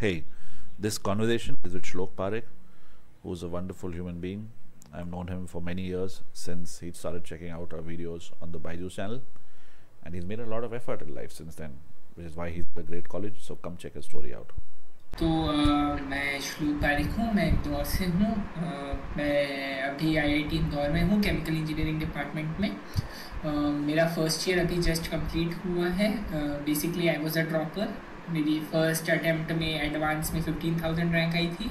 Hey, this conversation is with Shlok Parekh, who's a wonderful human being. I've known him for many years since he started checking out our videos on the Byju's channel, and he's made a lot of effort in life since then, which is why he's at a great college. So come check his story out. तो मैं श्लोक पारिक हूँ। मैं इंदौर से हूँ। मैं अभी IIT Indore में हूँ, केमिकल इंजीनियरिंग डिपार्टमेंट में। मेरा फर्स्ट ईयर अभी जस्ट कंप्लीट हुआ है। Basically I was a dropper. मेरी फर्स्ट अटेम्प्ट में एडवांस में 15,000 रैंक आई थी,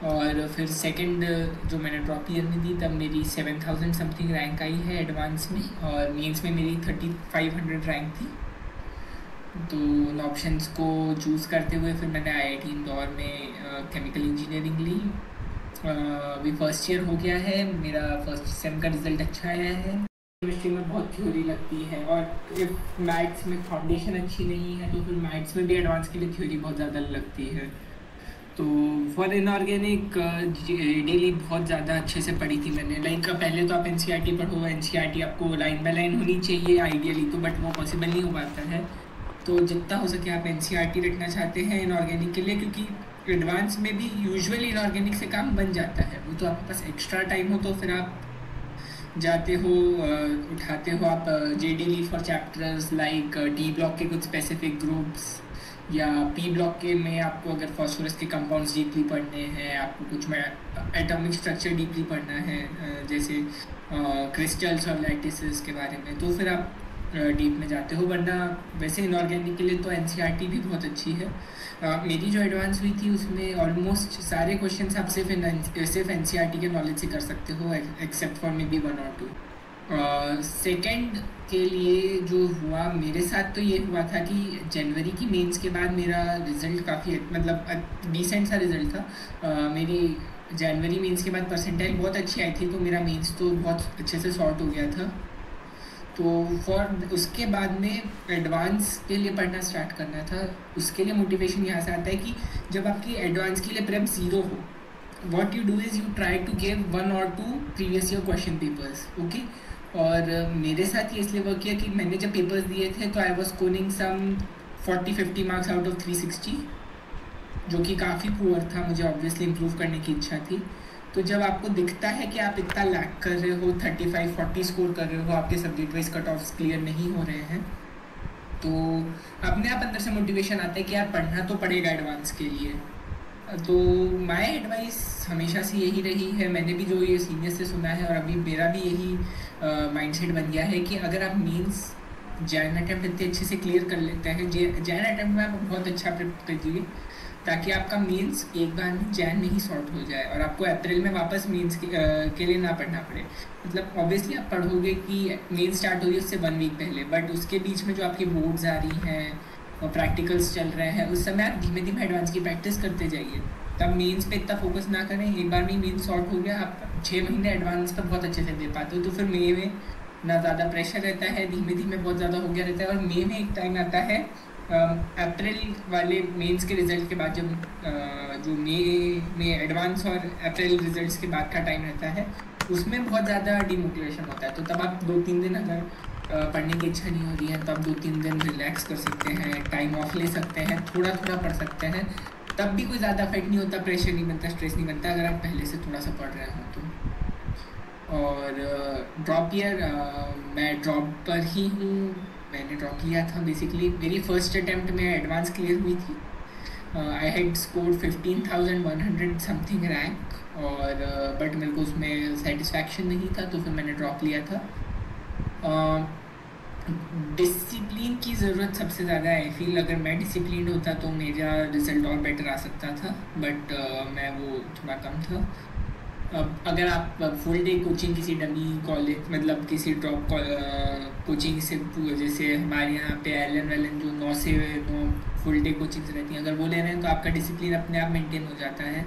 और फिर सेकंड जो मैंने ड्रॉप ईयर में दी तब मेरी 7,000 समथिंग रैंक आई है एडवांस में, और मेंस में मेरी 3,500 रैंक थी। तो उन ऑप्शंस को चूज़ करते हुए फिर मैंने आईआईटी इंदौर में केमिकल इंजीनियरिंग ली। अभी फर्स्ट ईयर हो गया है, मेरा फर्स्ट सेम का रिज़ल्ट अच्छा आया है। केमिस्ट्री में बहुत थ्योरी लगती है, और इफ मैथ्स में फाउंडेशन अच्छी नहीं है तो फिर मैथ्स में भी एडवांस के लिए थ्योरी बहुत ज़्यादा लगती है। तो फॉर इनऑर्गेनिक डेली बहुत ज़्यादा अच्छे से पढ़ी थी मैंने। लाइक पहले तो आप एनसीईआरटी पढ़ो, एनसीईआरटी आपको लाइन बाय लाइन होनी चाहिए आइडियली, तो बट वो पॉसिबल नहीं हो पाता है। तो जितना हो सके आप एनसीईआरटी रखना चाहते हैं इनऑर्गेनिक के लिए, क्योंकि एडवांस में भी यूजुअली इनऑर्गेनिक से काम बन जाता है। वो तो आपके पास एक्स्ट्रा टाइम हो तो फिर आप जाते हो, उठाते हो आप J D Lee for chapters like D block के कुछ स्पेसिफिक ग्रुप्स, या पी ब्लॉक के में आपको अगर फॉस्फोरस के कंपाउंड्स डीपली पढ़ने हैं, आपको कुछ में एटॉमिक स्ट्रक्चर डीपली पढ़ना है, जैसे क्रिस्टल्स और लैटिसेस के बारे में, तो फिर आप डीप में जाते हो। वरना वैसे इनऑर्गेनिक के लिए तो एनसीईआरटी भी बहुत अच्छी है। मेरी जो एडवांस हुई थी उसमें ऑलमोस्ट सारे क्वेश्चंस आप सिर्फ एनसीईआरटी के नॉलेज से कर सकते हो, एक्सेप्ट फॉर मे बी 1 और 2। सेकेंड के लिए जो हुआ मेरे साथ, तो ये हुआ था कि जनवरी की मेंस के बाद मेरा रिज़ल्ट काफ़ी मतलब डिसेंट सा रिज़ल्ट था। मेरी जनवरी मेंस के बाद परसेंटाइल बहुत अच्छी आई थी, तो मेरा मेंस तो बहुत अच्छे से सॉर्ट हो गया था। तो उसके बाद में एडवांस के लिए पढ़ना स्टार्ट करना था। उसके लिए मोटिवेशन यहाँ से आता है कि जब आपकी एडवांस के लिए प्रेप 0 हो, what you do is you try to give 1 or 2 previous year question papers. Okay, और मेरे साथ ये इसलिए वर्क किया कि मैंने जब पेपर्स दिए थे तो I was scoring some 40-50 marks out of 360, जो कि काफ़ी पुअर था। मुझे ऑब्वियसली इम्प्रूव करने की इच्छा थी। तो जब आपको दिखता है कि आप इतना लैक कर रहे हो, 35-40 स्कोर कर रहे हो, आपके subject wise cut offs clear नहीं हो रहे हैं, तो अपने आप अंदर से मोटिवेशन आता है कि यार पढ़ना तो पड़ेगा एडवांस के लिए। तो माय एडवाइस हमेशा से यही रही है, मैंने भी जो ये सीनियर से सुना है, और अभी मेरा भी यही माइंडसेट बन गया है कि अगर आप मीन्स जैन अटैम्प्ट इतने अच्छे से क्लियर कर लेते हैं, जैन अटैम्प्ट में आप बहुत अच्छा प्रिपेयर कीजिए, ताकि आपका मीन्स एक बार में जैन में ही सॉर्ट हो जाए और आपको अप्रैल में वापस मीन्स के लिए ना पढ़ना पड़े। मतलब ऑब्वियसली आप पढ़ोगे कि मेन स्टार्ट हो रही है उससे 1 वीक पहले, बट उसके बीच में जो आपकी बोर्ड्स आ रही हैं और प्रैक्टिकल्स चल रहे हैं, उस समय आप धीमे धीमे एडवांस की प्रैक्टिस करते जाइए। तब मेंस पे इतना फोकस ना करें, एक बार में मेंस सॉर्ट हो गया, आप 6 महीने एडवांस पर बहुत अच्छे से दे पाते हो, तो फिर मई में ना ज़्यादा प्रेशर रहता है, धीमे धीमे बहुत ज़्यादा हो गया रहता है। और मई में एक टाइम आता है अप्रैल वाले मेंस के रिज़ल्ट के बाद, जब जो मई में एडवांस और अप्रैल रिज़ल्ट्स के बाद का टाइम रहता है, उसमें बहुत ज़्यादा डिमोटिवेशन होता है। तो तब आप 2-3 दिन अगर पढ़ने की इच्छा नहीं हो रही है, तब 2-3 दिन रिलैक्स कर सकते हैं, टाइम ऑफ ले सकते हैं, थोड़ा थोड़ा पढ़ सकते हैं। तब भी कोई ज़्यादा इफेक्ट नहीं होता, प्रेशर नहीं बनता, स्ट्रेस नहीं बनता, अगर आप पहले से थोड़ा सा पढ़ रहे हो तो। और ड्रॉप ईयर, मैं ड्रॉप पर ही हूँ। मैंने ड्रॉप लिया था बेसिकली, मेरी फर्स्ट अटैम्प्ट में एडवांस क्लियर हुई थी। I had scored 15,100 something rank, और बट मेरे को उसमें सेटिस्फैक्शन नहीं था, तो फिर मैंने ड्रॉप लिया था। डिसिप्लिन की ज़रूरत सबसे ज़्यादा है। आई फील अगर मैं डिसिप्लिन होता तो मेरा रिज़ल्ट और बेटर आ सकता था, बट मैं वो थोड़ा कम था। अब अगर आप फुल डे कोचिंग किसी डमी कॉलेज, मतलब किसी ड्रॉप कोचिंग से, जैसे हमारे यहाँ पे एलन जो 9 से 9 फुल डे कोचिंग्स रहती हैं, अगर वो ले रहे हैं तो आपका डिसिप्लिन अपने आप मेंटेन हो जाता है।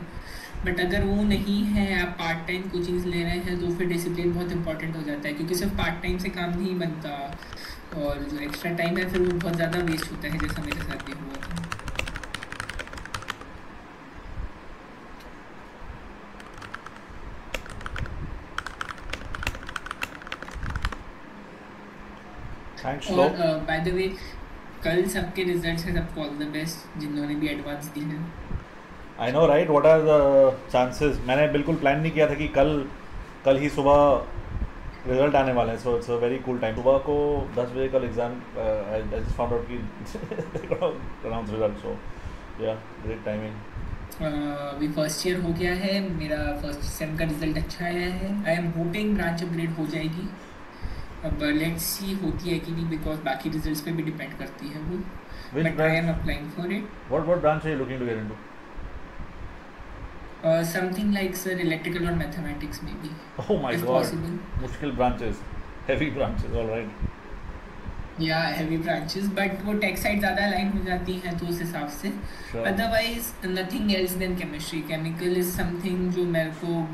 बट अगर वो नहीं है, आप पार्ट टाइम कोचिंग्स ले रहे हैं, तो फिर डिसिप्लिन बहुत इंपॉर्टेंट हो जाता है, क्योंकि सिर्फ पार्ट टाइम से काम नहीं बनता, और जो एक्स्ट्रा टाइम है फिर वो बहुत ज़्यादा वेस्ट होता है, जैसा मेरे साथ भी हुआ था। Thanks, और Shlok. बाय द वे कल सबके रिजल्ट्स हैं, सबको ऑल द बेस्ट जिन्होंने भी एडवांस दी है। I know right, what are the chances? मैंने बिल्कुल प्लान नहीं किया था कि कल ही सुबह रिजल्ट आने वाले हैं, so it's a very cool time. सुबह को 10 बजे कल exam, I just found out कि अनाउंस रिजल्ट, सो या ग्रेट टाइमिंग। अभी फर्स्ट ईयर हो गया है, मेरा फर्स्ट सेम का रिजल्ट अच्छा आया है। I am hoping branch upgrade हो जाएगी, अब लेट्स सी होती है कि नहीं, बिकॉज बाकी रिजल्ट्स पे भी डिपेंड करती है वो, but I am applying for it. What branch are you looking to get into? Something like sir electrical और मैथमेटिक्स में भी। ओह माय गॉड, मुश्किल ब्रांचेस, हेवी ब्रांचेस, ऑलराइट। या हेवी ब्रांचेस, बट वो टेक साइड ज़्यादा align हो जाती हैं तो उस हिसाब से। Otherwise nothing else then chemistry. Chemical is something जो मेरे को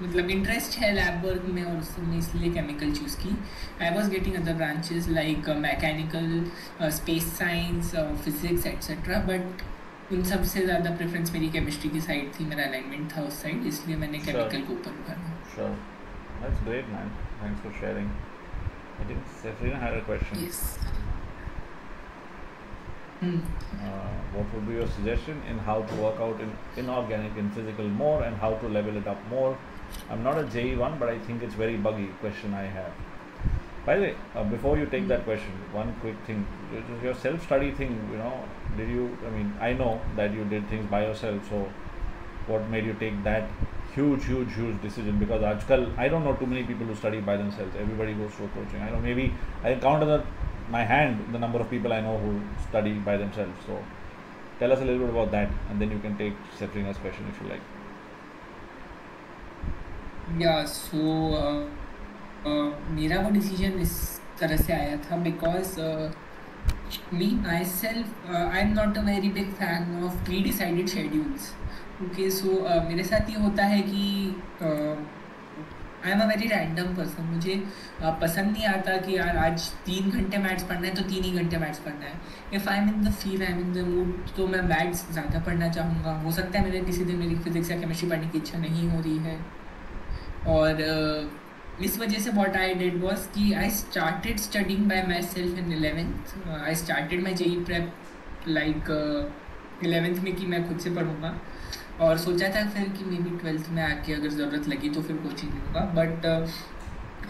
मतलब इंटरेस्ट है लैब वर्क में, और उसने इसलिए केमिकल चूज़ की। I was getting other branches like mechanical, space science, physics etcetera, but उन सब से ज़्यादा प्रेफरेंस मेरी केमिस्ट्री की साइड थी, मेरा अलाइनमेंट था उस साइड, इसलिए मैंने केमिकल को ऊपर उठाया। Sure, that's great, man. Thanks for sharing. I think Safrina had a question. Yes. What would be your suggestion in how to work out in inorganic and physical more, and how to level it up more? I'm not a JE one, but I think it's very buggy question I have. By the way, before you take that question, one quick thing, your self-study thing, you know, did you, I mean, I know that you did things by yourself, so what made you take that huge decision? Because aajkal I don't know too many people who study by themselves. Everybody goes to a coaching. I know, maybe I can count on my hand the number of people I know who study by themselves. So tell us a little bit about that, and then you can take Safrina's question if you like. Yeah, so मेरा वो decision इस तरह से आया था because me myself I am not a very big fan of pre decided schedules. Okay, so मेरे साथ ये होता है कि I am a very random person. मुझे पसंद नहीं आता कि यार आज 3 घंटे मैथ्स पढ़ना है तो 3 ही घंटे मैथ्स पढ़ना है। If I am in the feel, I am in the mood, तो मैं मैथ्स ज़्यादा पढ़ना चाहूँगा। हो सकता है मेरे किसी दिन मेरी फिजिक्स या केमिस्ट्री पढ़ने की इच्छा नहीं हो रही है, और इस वजह से व्हाट आई डिड वाज कि I started studying bye my self in 11th। I started my JEE prep like 11th में कि मैं खुद से पढ़ूँगा, और सोचा था फिर कि मे बी 12th में आके अगर ज़रूरत लगी तो फिर कोचिंग लूँगा। बट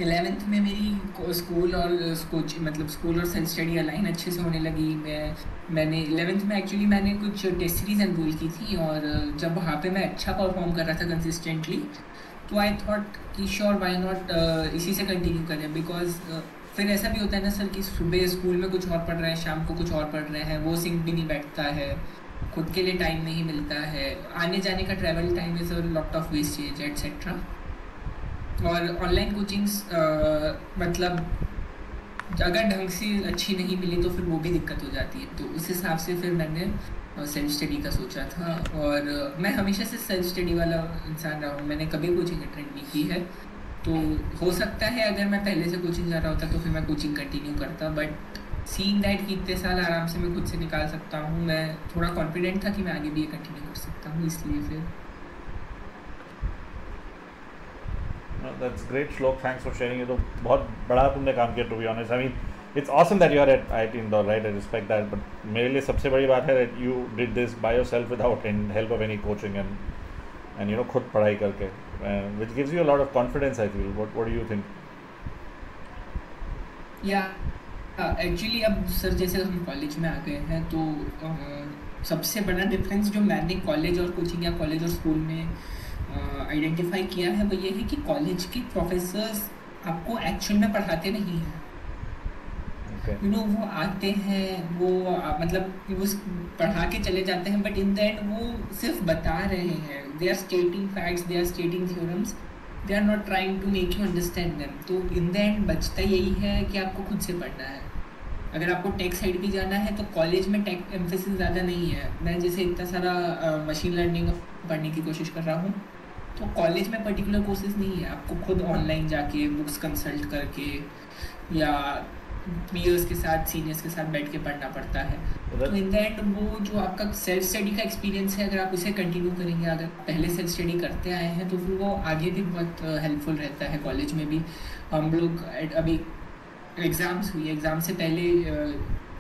11th में मेरी स्कूल और स्कूल और सेल्फ स्टडी अलाइन अच्छे से होने लगी। मैंने 11th में एक्चुअली मैंने कुछ टेस्ट सीरीज़ एनरोल की थी, और जब वहाँ पे मैं अच्छा परफॉर्म कर रहा था कंसिस्टेंटली, तो आई थॉट कि श्योर वाई नॉट इसी से कंटिन्यू करें। बिकॉज फिर ऐसा भी होता है ना सर कि सुबह स्कूल में कुछ और पढ़ रहे हैं, शाम को कुछ और पढ़ रहे हैं, वो सिंक भी नहीं बैठता है, खुद के लिए टाइम नहीं मिलता है, आने जाने का travel time is a lot of wastage etcetera. और ऑनलाइन कोचिंग्स मतलब अगर ढंग से अच्छी नहीं मिली तो फिर वो भी दिक्कत हो जाती है। तो उस हिसाब से फिर मैंने सेल्फ स्टडी का सोचा था, और मैं हमेशा से सेल्फ स्टडी वाला इंसान रहा हूँ। मैंने कभी कोचिंग अटेंड नहीं की है, तो हो सकता है अगर मैं पहले से कोचिंग जा रहा होता तो फिर मैं कोचिंग कंटिन्यू करता। बट सीइंग दैट कि इतने साल आराम से मैं खुद से निकाल सकता हूँ, मैं थोड़ा कॉन्फिडेंट था कि मैं आगे भी ये कंटिन्यू कर सकता हूँ, इसलिए फिर। That's great, Shlok. Thanks for sharing. ये तो बहुत बड़ा तुमने काम किया, to be honest. I mean, it's awesome that you are at IIT Indore, right? I respect that. But मेरे लिए सबसे बड़ी बात है that you did this by yourself without any help of any coaching, and you know, खुद पढ़ाई करके, which gives you a lot of confidence, I feel. What do you think? Actually अब सर जैसे हम कॉलेज में आ गए हैं, तो सबसे बड़ा डिफरेंस जो मैंने कॉलेज और कोचिंग या कॉलेज और स्कूल में आइडेंटिफाई किया है वो ये है कि कॉलेज के प्रोफेसर्स आपको एक्चुअल में पढ़ाते नहीं हैं। यू नो, वो आते हैं, वो मतलब वो पढ़ा के चले जाते हैं, बट इन द एंड वो सिर्फ बता रहे हैं। They are stating facts, they are stating theorems, they are not trying to make you understand them. तो इन द एंड बचता यही है कि आपको खुद से पढ़ना है। अगर आपको टेक साइड भी जाना है तो कॉलेज में टेक एम्फेसिस ज़्यादा नहीं है। मैं जैसे इतना सारा मशीन लर्निंग पढ़ने की कोशिश कर रहा हूँ, तो कॉलेज में पर्टिकुलर कोर्सेज नहीं है। आपको खुद ऑनलाइन जाके बुक्स कंसल्ट करके या पीयर्स के साथ, सीनियर्स के साथ बैठ के पढ़ना पड़ता है। तो इन द एंड वो जो आपका सेल्फ स्टडी का एक्सपीरियंस है, अगर आप उसे कंटिन्यू करेंगे, अगर पहले सेल्फ स्टडी करते आए हैं, तो फिर वो आगे भी बहुत हेल्पफुल रहता है। कॉलेज में भी हम लोग अभी एग्ज़ाम्स हुई, एग्ज़ाम से पहले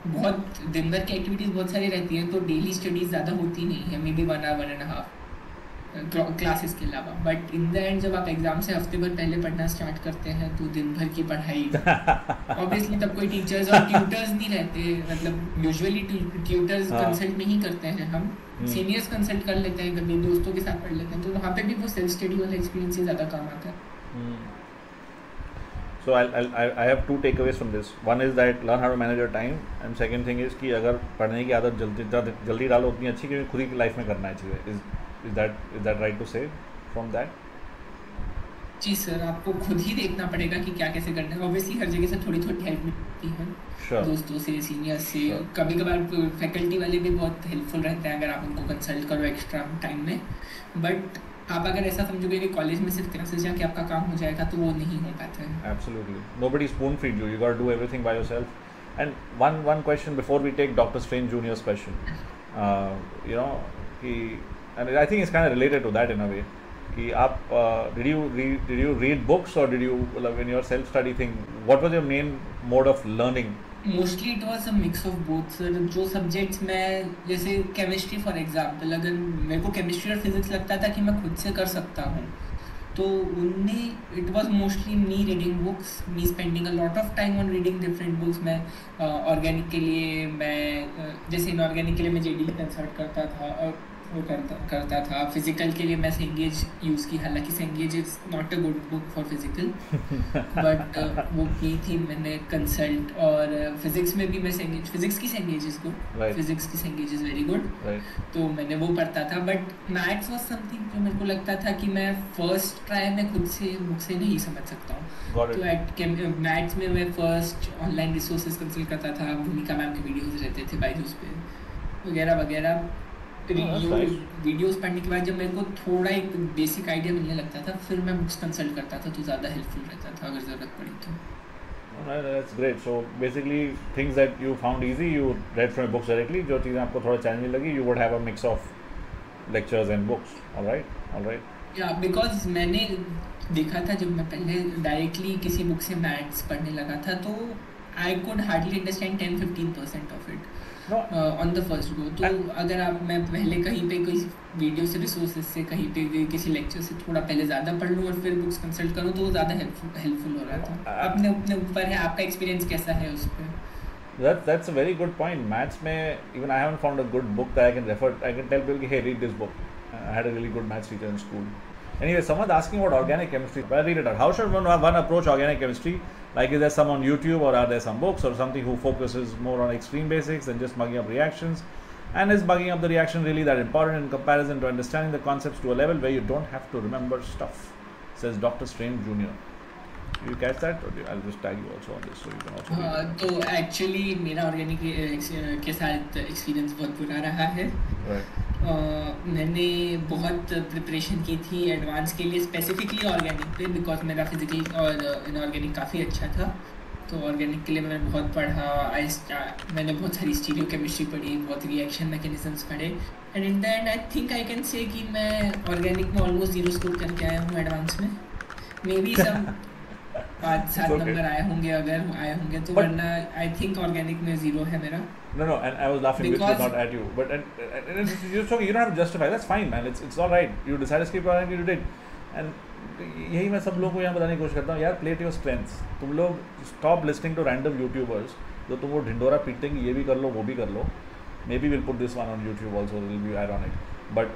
बहुत दिन भर की एक्टिविटीज़ बहुत सारी रहती हैं, तो डेली स्टडीज़ ज़्यादा होती नहीं है, मे बी 1 hour 1.5 क्लासेस के अलावा। बट इन द एंड जब आप एग्ज़ाम से हफ्ते भर पहले पढ़ना स्टार्ट करते हैं तो दिन भर की पढ़ाई ऑब्वियसली तब कोई टीचर्स और ट्यूटर्स नहीं रहते, मतलब यूजुअली ट्यूटर्स हाँ। कंसल्ट नहीं करते हैं, हम सीनियर्स कंसल्ट कर लेते हैं, कभी दोस्तों के साथ पढ़ लेते हैं, तो वहाँ पे भी वो सेल्फ स्टडी वाला एक्सपीरियंस ही ज़्यादा काम आता है। So I have two takeaways from this. One is that learn how to manage your time, and second thing is कि अगर पढ़ने की आदत जल्दी डालो उतनी अच्छी कि खुद ही लाइफ में करना है चीज़ें. Is that right to say from that? जी सर, आपको खुद ही देखना पड़ेगा कि क्या कैसे करना है। ऑब्वियसली हर जगह से थोड़ी थोड़ी हेल्प मिलती है, Sure. दोस्तों से, सीनियर्स से, Sure. कभी कभार फैकल्टी वाले भी बहुत हेल्पफुल रहते हैं अगर आप उनको कंसल्ट करो एक्स्ट्रा टाइम में। बट आप अगर ऐसा समझोगे कि कॉलेज में सिर्फ क्लासेस जाके आपका काम हो जाएगा तो वो नहीं हो पाता है। Absolutely. Nobody spoon feed you. You got to do everything by yourself. And one question before we take Dr. Strange Junior's question. You know, and I think it's kind of related to that in a way. कि आप did you read books or did you when your self study thing? What was your main mode of learning? Mostly it was a mix of both sir. जो subjects मैं, जैसे chemistry for example, अगर मेरे को chemistry और physics लगता था कि मैं खुद से कर सकता हूँ, तो उनमें it was mostly me reading books, me spending a lot of time on reading different books. मैं ऑर्गेनिक के लिए जैसे इनऑर्गेनिक के लिए मैं जेडी कंसल्ट करता था और वो करता था। फिजिकल के लिए मैं सेंगेज यूज़ की, हालांकि Cengage is not a good book for physical, but वो की थी मैंने कंसल्ट। और फिजिक्स में भी मैं फिजिक्स की सेंगेज इज़ गुड, फिजिक्स की सेंगेज इज़ वेरी गुड, तो मैंने वो पढ़ता था। बट मैथ्स वॉज समथिंग जो मेरे को लगता था कि मैं फर्स्ट ट्राई में खुद से बुक से नहीं समझ सकता हूँ, तो मैथ्स में मैं फर्स्ट ऑनलाइन रिसोर्सेज कंसल्ट करता था। भूमिका मैम के वीडियोज़ रहते थे बायजूस पे वगैरह वगैरह। वीडियोस पढ़ने के बाद जब मेरे को थोड़ा एक बेसिक आइडिया मिलने लगता था, फिर मैं बुक्स कंसल्ट करता था, तो ज़्यादा हेल्पफुल रहता था अगर ज़रूरत पड़ी तो। That's great. So basically things that you found easy, you read from books directly. जो चीज़ें आपको थोड़ा चैलेंजिंग लगी, you would have a mix of lectures and books. All right. Yeah, because मैंने देखा था जब मैं पहले डायरेक्टली किसी बुक से मैथ्स पढ़ने लगा था, तो I could hardly understand 10-15% of it on the first go. तो अगर मैं पहले कहीं पे कोई वीडियो से, रिसोर्सेज से, कहीं पे किसी लेक्चर से थोड़ा पहले ज़्यादा पढ़ लूँ और फिर बुक्स कंसल्ट करूँ, तो वो ज़्यादा हेल्पफुल हो रहा था। अपने ऊपर है, आपका एक्सपीरियंस कैसा है उस पर। That's a very good point. Maths में even I haven't found a good book that I can refer. I can tell people, hey, read this book. I had a really good maths teacher in school. Anyway, someone's asking about organic chemistry. I'll read it out. How should one approach organic chemistry? Like, is there some on YouTube, or are there some books or something who focuses more on extreme basics and just mugging up reactions? And is mugging up the reaction really that important in comparison to understanding the concepts to a level where you don't have to remember stuff? Says Dr. Strange Jr. You catch that? Or I'll just tag you also on this so you can also read it. तो actually मेरा organic के साथ experience बहुत बुरा रहा है। मैंने बहुत प्रिपरेशन की थी एडवांस के लिए, स्पेसिफिकली ऑर्गेनिक पे, बिकॉज मेरा फिजिकल और इनऑर्गेनिक काफ़ी अच्छा था। तो ऑर्गेनिक के लिए मैंने बहुत पढ़ा, मैंने बहुत सारी स्टीरियो केमिस्ट्री पढ़ी, बहुत रिएक्शन मैकेनिज्म्स पढ़े, and in the end I think I can say कि मैं ऑर्गेनिक में ऑलमोस्ट 0 स्कोर करके आया हूँ एडवांस में। मे बी सब 5-7 नंबर आए होंगे तो, वरना आई थिंक ऑर्गेनिक में 0 है मेरा। No, and I was laughing with you, not at you. But and you're talking, you don't have to justify. That's fine, man. It's all right. You decided to skip organic, you did. And यही मैं सब लोगों को यहाँ बताने की कोशिश करता हूँ, यार, play to your strengths. तुम लोग stop listening to random YouTubers जो तुम वो ढिंडोरा पीटते हैं कि ये भी कर लो, वो भी कर लो. Maybe we'll put this one on YouTube also. It will be ironic. But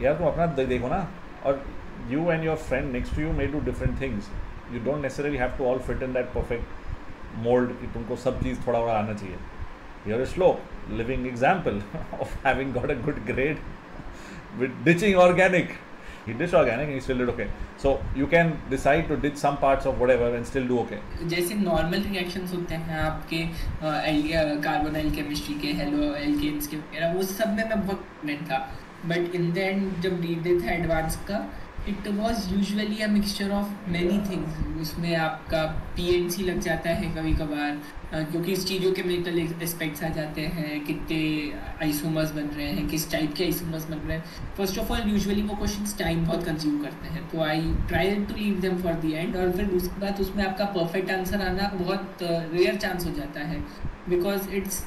यार तुम अपना देखो ना, और you and your friend next to you may do different things. You don't necessarily have to all fit in that perfect mold कि तुमको सब चीज़ थोड़ा आना चाहिए. You're a slow living example of having got a good grade with ditching organic. He ditched organic and he still did okay. So you can decide to ditch some parts of whatever and still do okay. जैसे normal reactions होते हैं आपके carbonyl chemistry के, halo alkanes के वगैरह, वो सब में मैं बहुत स्टूडेंट था। बट इन द एंड जब रीड था एडवांस का, it was usually a mixture of many things. उसमें आपका PNC लग जाता है कभी कभार, क्योंकि स्टीरियो केमिकल एस्पेक्ट्स आ जाते हैं, कितने आइसोमर्स बन रहे हैं, किस टाइप के आइसोमर्स बन रहे हैं। फर्स्ट ऑफ ऑल यूजुअली वो क्वेश्चंस टाइम बहुत कंज्यूम करते हैं, तो I try to leave them for the end, और फिर उसके बाद उसमें आपका परफेक्ट आंसर आना बहुत रेयर चांस हो जाता है। बिकॉज इट्स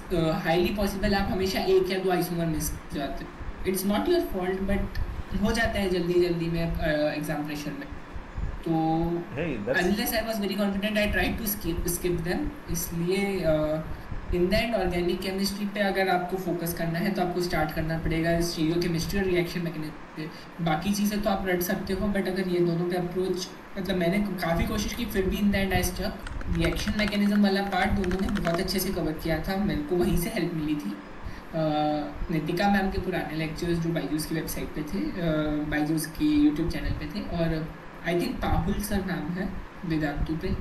हाईली पॉसिबल आप हमेशा एक या दो आइसोमर मिस जाते हो. It's not your fault but हो जाता है जल्दी जल्दी में एग्जाम प्रेशर में. तो unless I was very confident I tried to skip them. इसलिए in the end organic chemistry पे अगर आपको फोकस करना है तो आपको स्टार्ट करना पड़ेगा स्टीरियो केमिस्ट्री और रिएक्शन मैकेनिज्म पे. बाकी चीज़ें तो आप रट सकते हो बट अगर ये दोनों पे अप्रोच मतलब मैंने काफ़ी कोशिश की फिर भी in the end I stuck. Reaction mechanism वाला पार्ट दोनों ने बहुत अच्छे से कवर किया था. मेरे को वहीं से हेल्प मिली थी. नितिका मैम के पुराने लेक्चर्स जो बायजूस की वेबसाइट पे थे, बायजूस की यूट्यूब चैनल पे थे, और आई थिंक पाहुल सर नाम है वेदांतु पे.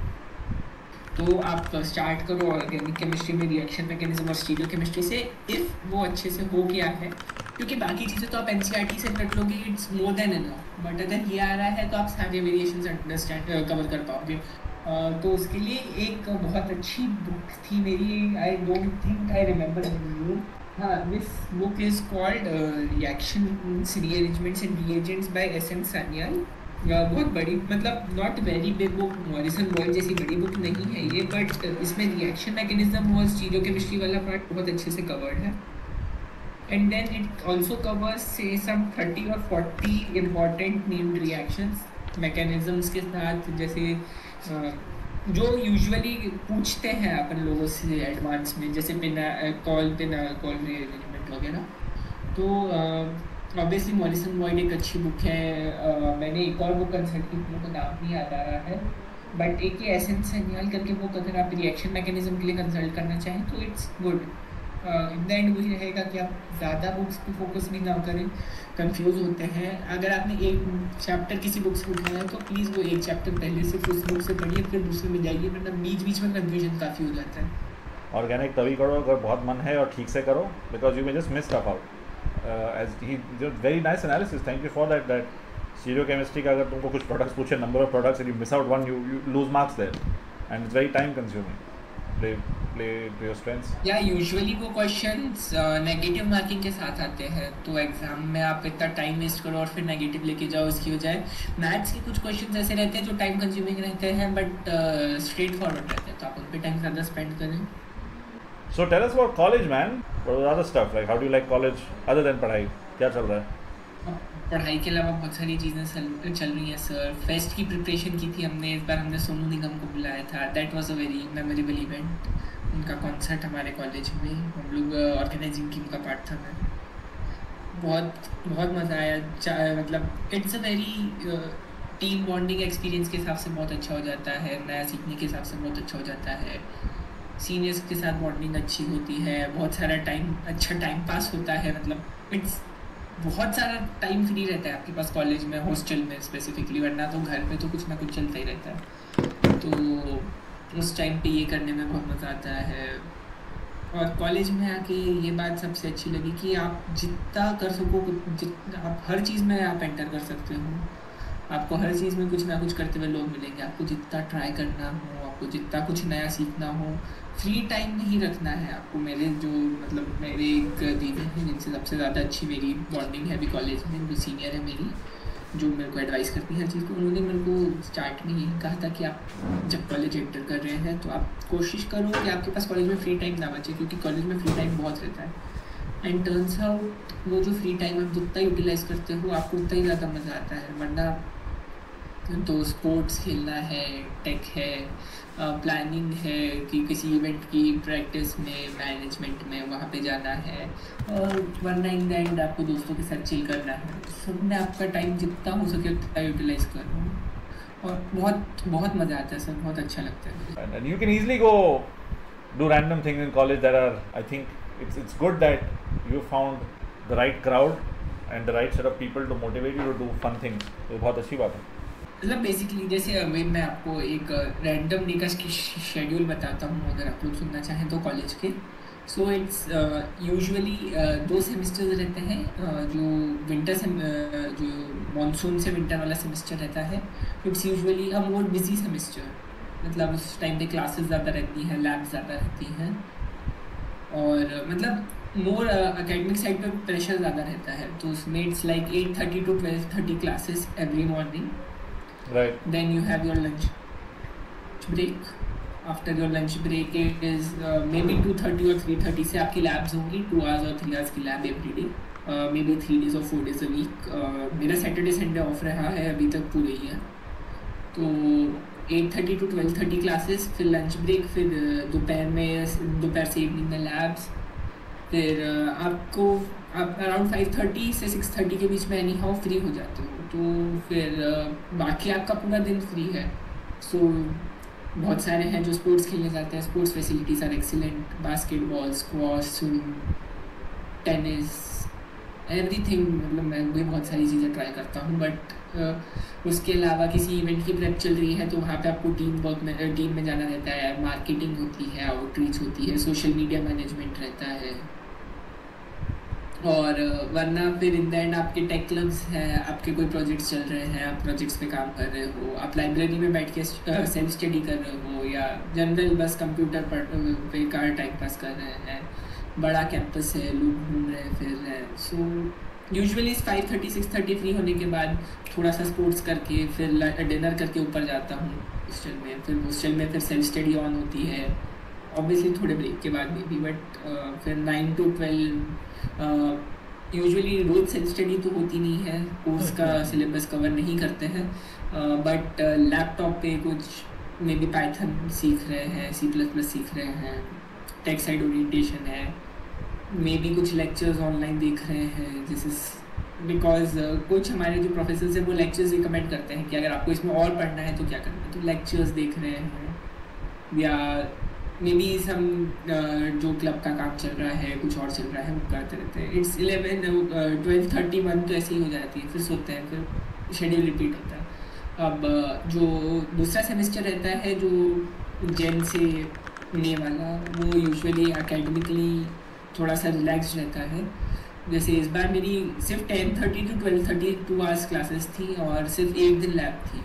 तो आप स्टार्ट करो ऑर्गेनिक केमिस्ट्री में रिएक्शन मैकेनिज्म और स्टीरियो केमिस्ट्री से इफ़ वो अच्छे से हो गया है. क्योंकि बाकी चीज़ें तो आप एनसीईआरटी से रट लोगे, it's more than enough. But अगर ये आ रहा है तो आप सारे वेरिएशंस अंडरस्टैंड कवर कर पाओगे. तो उसके लिए एक बहुत अच्छी बुक थी मेरी. I don't think I remember you. हाँ, this book is called reactions rearrangements and reagents by S M. Sanyal. बहुत बड़ी मतलब not very big book, Morrison Boyle जैसी बड़ी बुक नहीं है ये, बट इसमें रिएक्शन मैकेनिज्म और स्टीरियो केमिस्ट्री वाला पार्ट बहुत अच्छे से कवर्ड है. And then it also covers से सम 30 और 40 इम्पॉर्टेंट नेम्ड रिएक्शंस मैकेनिज्म्स के साथ, जैसे जो यूजुअली पूछते हैं अपन लोगों से एडवांस में, जैसे कॉल रिअरेंजमेंट वगैरह. तो ऑब्वियसली मॉरिसन बॉयल एक अच्छी बुक है. मैंने एक और बुक कंसल्ट की, मेरे को नाम नहीं याद आ रहा है, बट एक ही एस.एम. सान्याल करके बुक अगर आप रिएक्शन मैकेनिज्म के लिए कंसल्ट करना चाहें तो it's good. In the and वही रहेगा कि आप ज़्यादा बुक्स पे फोकस भी ना करें, कंफ्यूज होते हैं. अगर आपने एक चैप्टर किसी बुक से उठाया है तो प्लीज़ वो एक चैप्टर पहले से उस बुक से पढ़िए फिर दूसरे में जाइए, मतलब बीच बीच में कन्फ्यूजन काफ़ी हो जाता है. ऑर्गेनिक तभी करो अगर बहुत मन है और ठीक से करो, because you may just miss stuff out. as he did very nice analysis, thank you for that stereo chemistry का अगर तुमको कुछ प्रोडक्ट्स पूछे, number of products, and you miss out one, you lose marks there and it's very time consuming. Play to your strengths. Yeah, usually वो questions negative marking के साथ आते हैं, तो एग्जाम में आप इतना टाइम वेस्ट करो और फिर नेगेटिव लेके जाओ, उसकी बजाय मैथ्स के कुछ क्वेश्चंस ऐसे रहते हैं जो टाइम कंज्यूमिंग रहते हैं बट स्ट्रेट फॉरवर्ड रहते हैं, तो आप उन पे टाइम ज़्यादा स्पेंड करें. So tell us about college, man. What was other stuff? Like, how do you like college other than पढ़ाई? क्या चल रहा है? पढ़ाई के अलावा बहुत सारी चीज़ें चल रही हैं सर. फेस्ट की प्रिपरेशन की थी हमने. इस बार हमने सोनू निगम को बुलाया था. That was a very memorable event. उनका कॉन्सर्ट हमारे कॉलेज में, हम लोग ऑर्गेनाइजिंग टीम का पार्ट था मैं. बहुत बहुत मज़ा आया. मतलब it's a very team bonding experience के हिसाब से बहुत अच्छा हो जाता है, नया सीखने के हिसाब से बहुत अच्छा हो जाता है. सीनियर्स के साथ बॉन्डिंग अच्छी होती है, बहुत सारा अच्छा टाइम पास होता है. मतलब इट्स बहुत सारा टाइम फ्री रहता है आपके पास कॉलेज में, हॉस्टल में स्पेसिफिकली, वरना तो घर पे तो कुछ ना कुछ चलता ही रहता है. तो उस टाइम पे ये करने में बहुत मज़ा आता है. और कॉलेज में आके ये बात सबसे अच्छी लगी कि आप जितना कर सको, आप हर चीज़ में आप एंटर कर सकते हो. आपको हर चीज़ में कुछ ना कुछ करते हुए लोग मिलेंगे. आपको जितना ट्राई करना हो, आपको जितना कुछ नया सीखना हो, फ्री टाइम नहीं रखना है आपको. मेरे एक दीदी हैं जिनसे सबसे ज़्यादा अच्छी मेरी बॉन्डिंग है अभी कॉलेज में, जो सीनियर है मेरी, जो मेरे को एडवाइस करती है हर चीज़ को. उन्होंने मेरे को स्टार्ट में यही कहा था कि आप जब कॉलेज एंटर कर रहे हैं तो आप कोशिश करो कि आपके पास कॉलेज में फ्री टाइम ना बचे, क्योंकि कॉलेज में फ्री टाइम बहुत रहता है. एंड टर्न्स आउट वो जो फ्री टाइम आप जितना यूटिलाइज़ करते हो आपको उतना ही ज़्यादा मज़ा आता है. वरना तो स्पोर्ट्स खेलना है, टेक है, प्लानिंग है कि किसी इवेंट की प्रैक्टिस में, मैनेजमेंट में वहाँ पे जाना है, और वरना इन द एंड आपको दोस्तों के साथ चिल करना है. सब में आपका टाइम जितना हो सके उतना यूटिलाइज़ करो, और बहुत बहुत मज़ा आता है सर. बहुत अच्छा लगता है. And you can easily go do random things in college that are, I think it's good that you found the right crowd and the right set of people to motivate you to do fun things. ये बहुत अच्छी बात है. मतलब basically जैसे अभी मैं आपको एक रैंडम डे का शेड्यूल बताता हूँ, अगर आप लोग सुनना चाहें तो कॉलेज के. सो इट्स यूजुअली 2 सेमेस्टर्स रहते हैं. जो मानसून से विंटर वाला सेमेस्टर रहता है, it's usually a more busy semester. मतलब उस टाइम पे क्लासेस ज़्यादा रहती हैं, लैब्स ज़्यादा रहती हैं, और मतलब मोर अकेडमिक साइड पर प्रेशर ज़्यादा रहता है. तो उसमें it's like 8:30 to 12:30 classes every morning. Right. Then you have your lunch break, after your lunch break it is maybe 2:30 और 3:30 से आपकी लैब्स होंगी, 2 hours और 3 hours की lab every day, may be 3 days और 4 days अ वीक। मेरा Saturday Sunday off रहा है अभी तक पूरे ही है। तो 8:30 to 12:30 क्लासेस, फिर लंच ब्रेक, फिर दोपहर से इवनिंग में लैब्स, फिर आपको आप अराउंड 5:30 से 6:30 के बीच में एनी हाउ फ्री हो जाते हो, तो फिर बाकी आपका पूरा दिन फ्री है। सो बहुत सारे हैं जो स्पोर्ट्स खेलने जाते हैं, sports facilities are excellent, basketball, squash, swimming, tennis, everything. मतलब मैं भी बहुत सारी चीज़ें ट्राई करता हूँ, बट उसके अलावा किसी इवेंट की प्रेप चल रही है तो वहाँ पे आपको टीम में जाना रहता है, मार्केटिंग होती है, आउटरीच होती है, सोशल मीडिया मैनेजमेंट रहता है, और वरना फिर इन द एंड आपके टेक क्लब्स हैं, आपके कोई प्रोजेक्ट्स चल रहे हैं, आप प्रोजेक्ट्स पे काम कर रहे हो, आप लाइब्रेरी में बैठ के सेल्फ स्टडी कर रहे हो, या जनरल बस कंप्यूटर पे कार टाइम पास कर रहे हैं। बड़ा कैंपस है, लोग घूम रहे हैं, फिर रहे हैं। सो यूजुअली 5:30 6:30 फ्री होने के बाद थोड़ा सा स्पोर्ट्स करके फिर डिनर करके ऊपर जाता हूँ हॉस्टल में। फिर हॉस्टल में फिर सेल्फ स्टडी ऑन होती है, ऑब्वियसली थोड़े ब्रेक के बाद में भी, बट फिर 9 to 12 यूजुअली रोज सेल्फ स्टडी तो होती नहीं है, कोर्स का सिलेबस कवर नहीं करते हैं, बट लैपटॉप पे कुछ मे बी पाइथन सीख रहे हैं, C++ सीख रहे हैं, टेक साइड ओरिएंटेशन है, मे बी कुछ लेक्चर्स ऑनलाइन देख रहे हैं। दिस इज़ बिकॉज कुछ हमारे जो प्रोफेसर्स हैं वो लेक्चर्स रिकमेंड करते हैं कि अगर आपको इसमें और पढ़ना है तो क्या करना है, तो लेक्चर्स देख रहे हैं, या मे बी हम जो क्लब का काम चल रहा है, कुछ और चल रहा है, वो करते रहते हैं। इट्स 11 12:30 1 तो ऐसे ही हो जाती है, फिर सोते हैं, फिर शेड्यूल रिपीट होता है। अब जो दूसरा सेमेस्टर रहता है जो जैन से मई वाला, वो यूजुअली एकेडमिकली थोड़ा सा रिलैक्स रहता है। जैसे इस बार मेरी सिर्फ 10:30 to 12:30 2 hours क्लासेस थी और सिर्फ एक दिन लैब थी,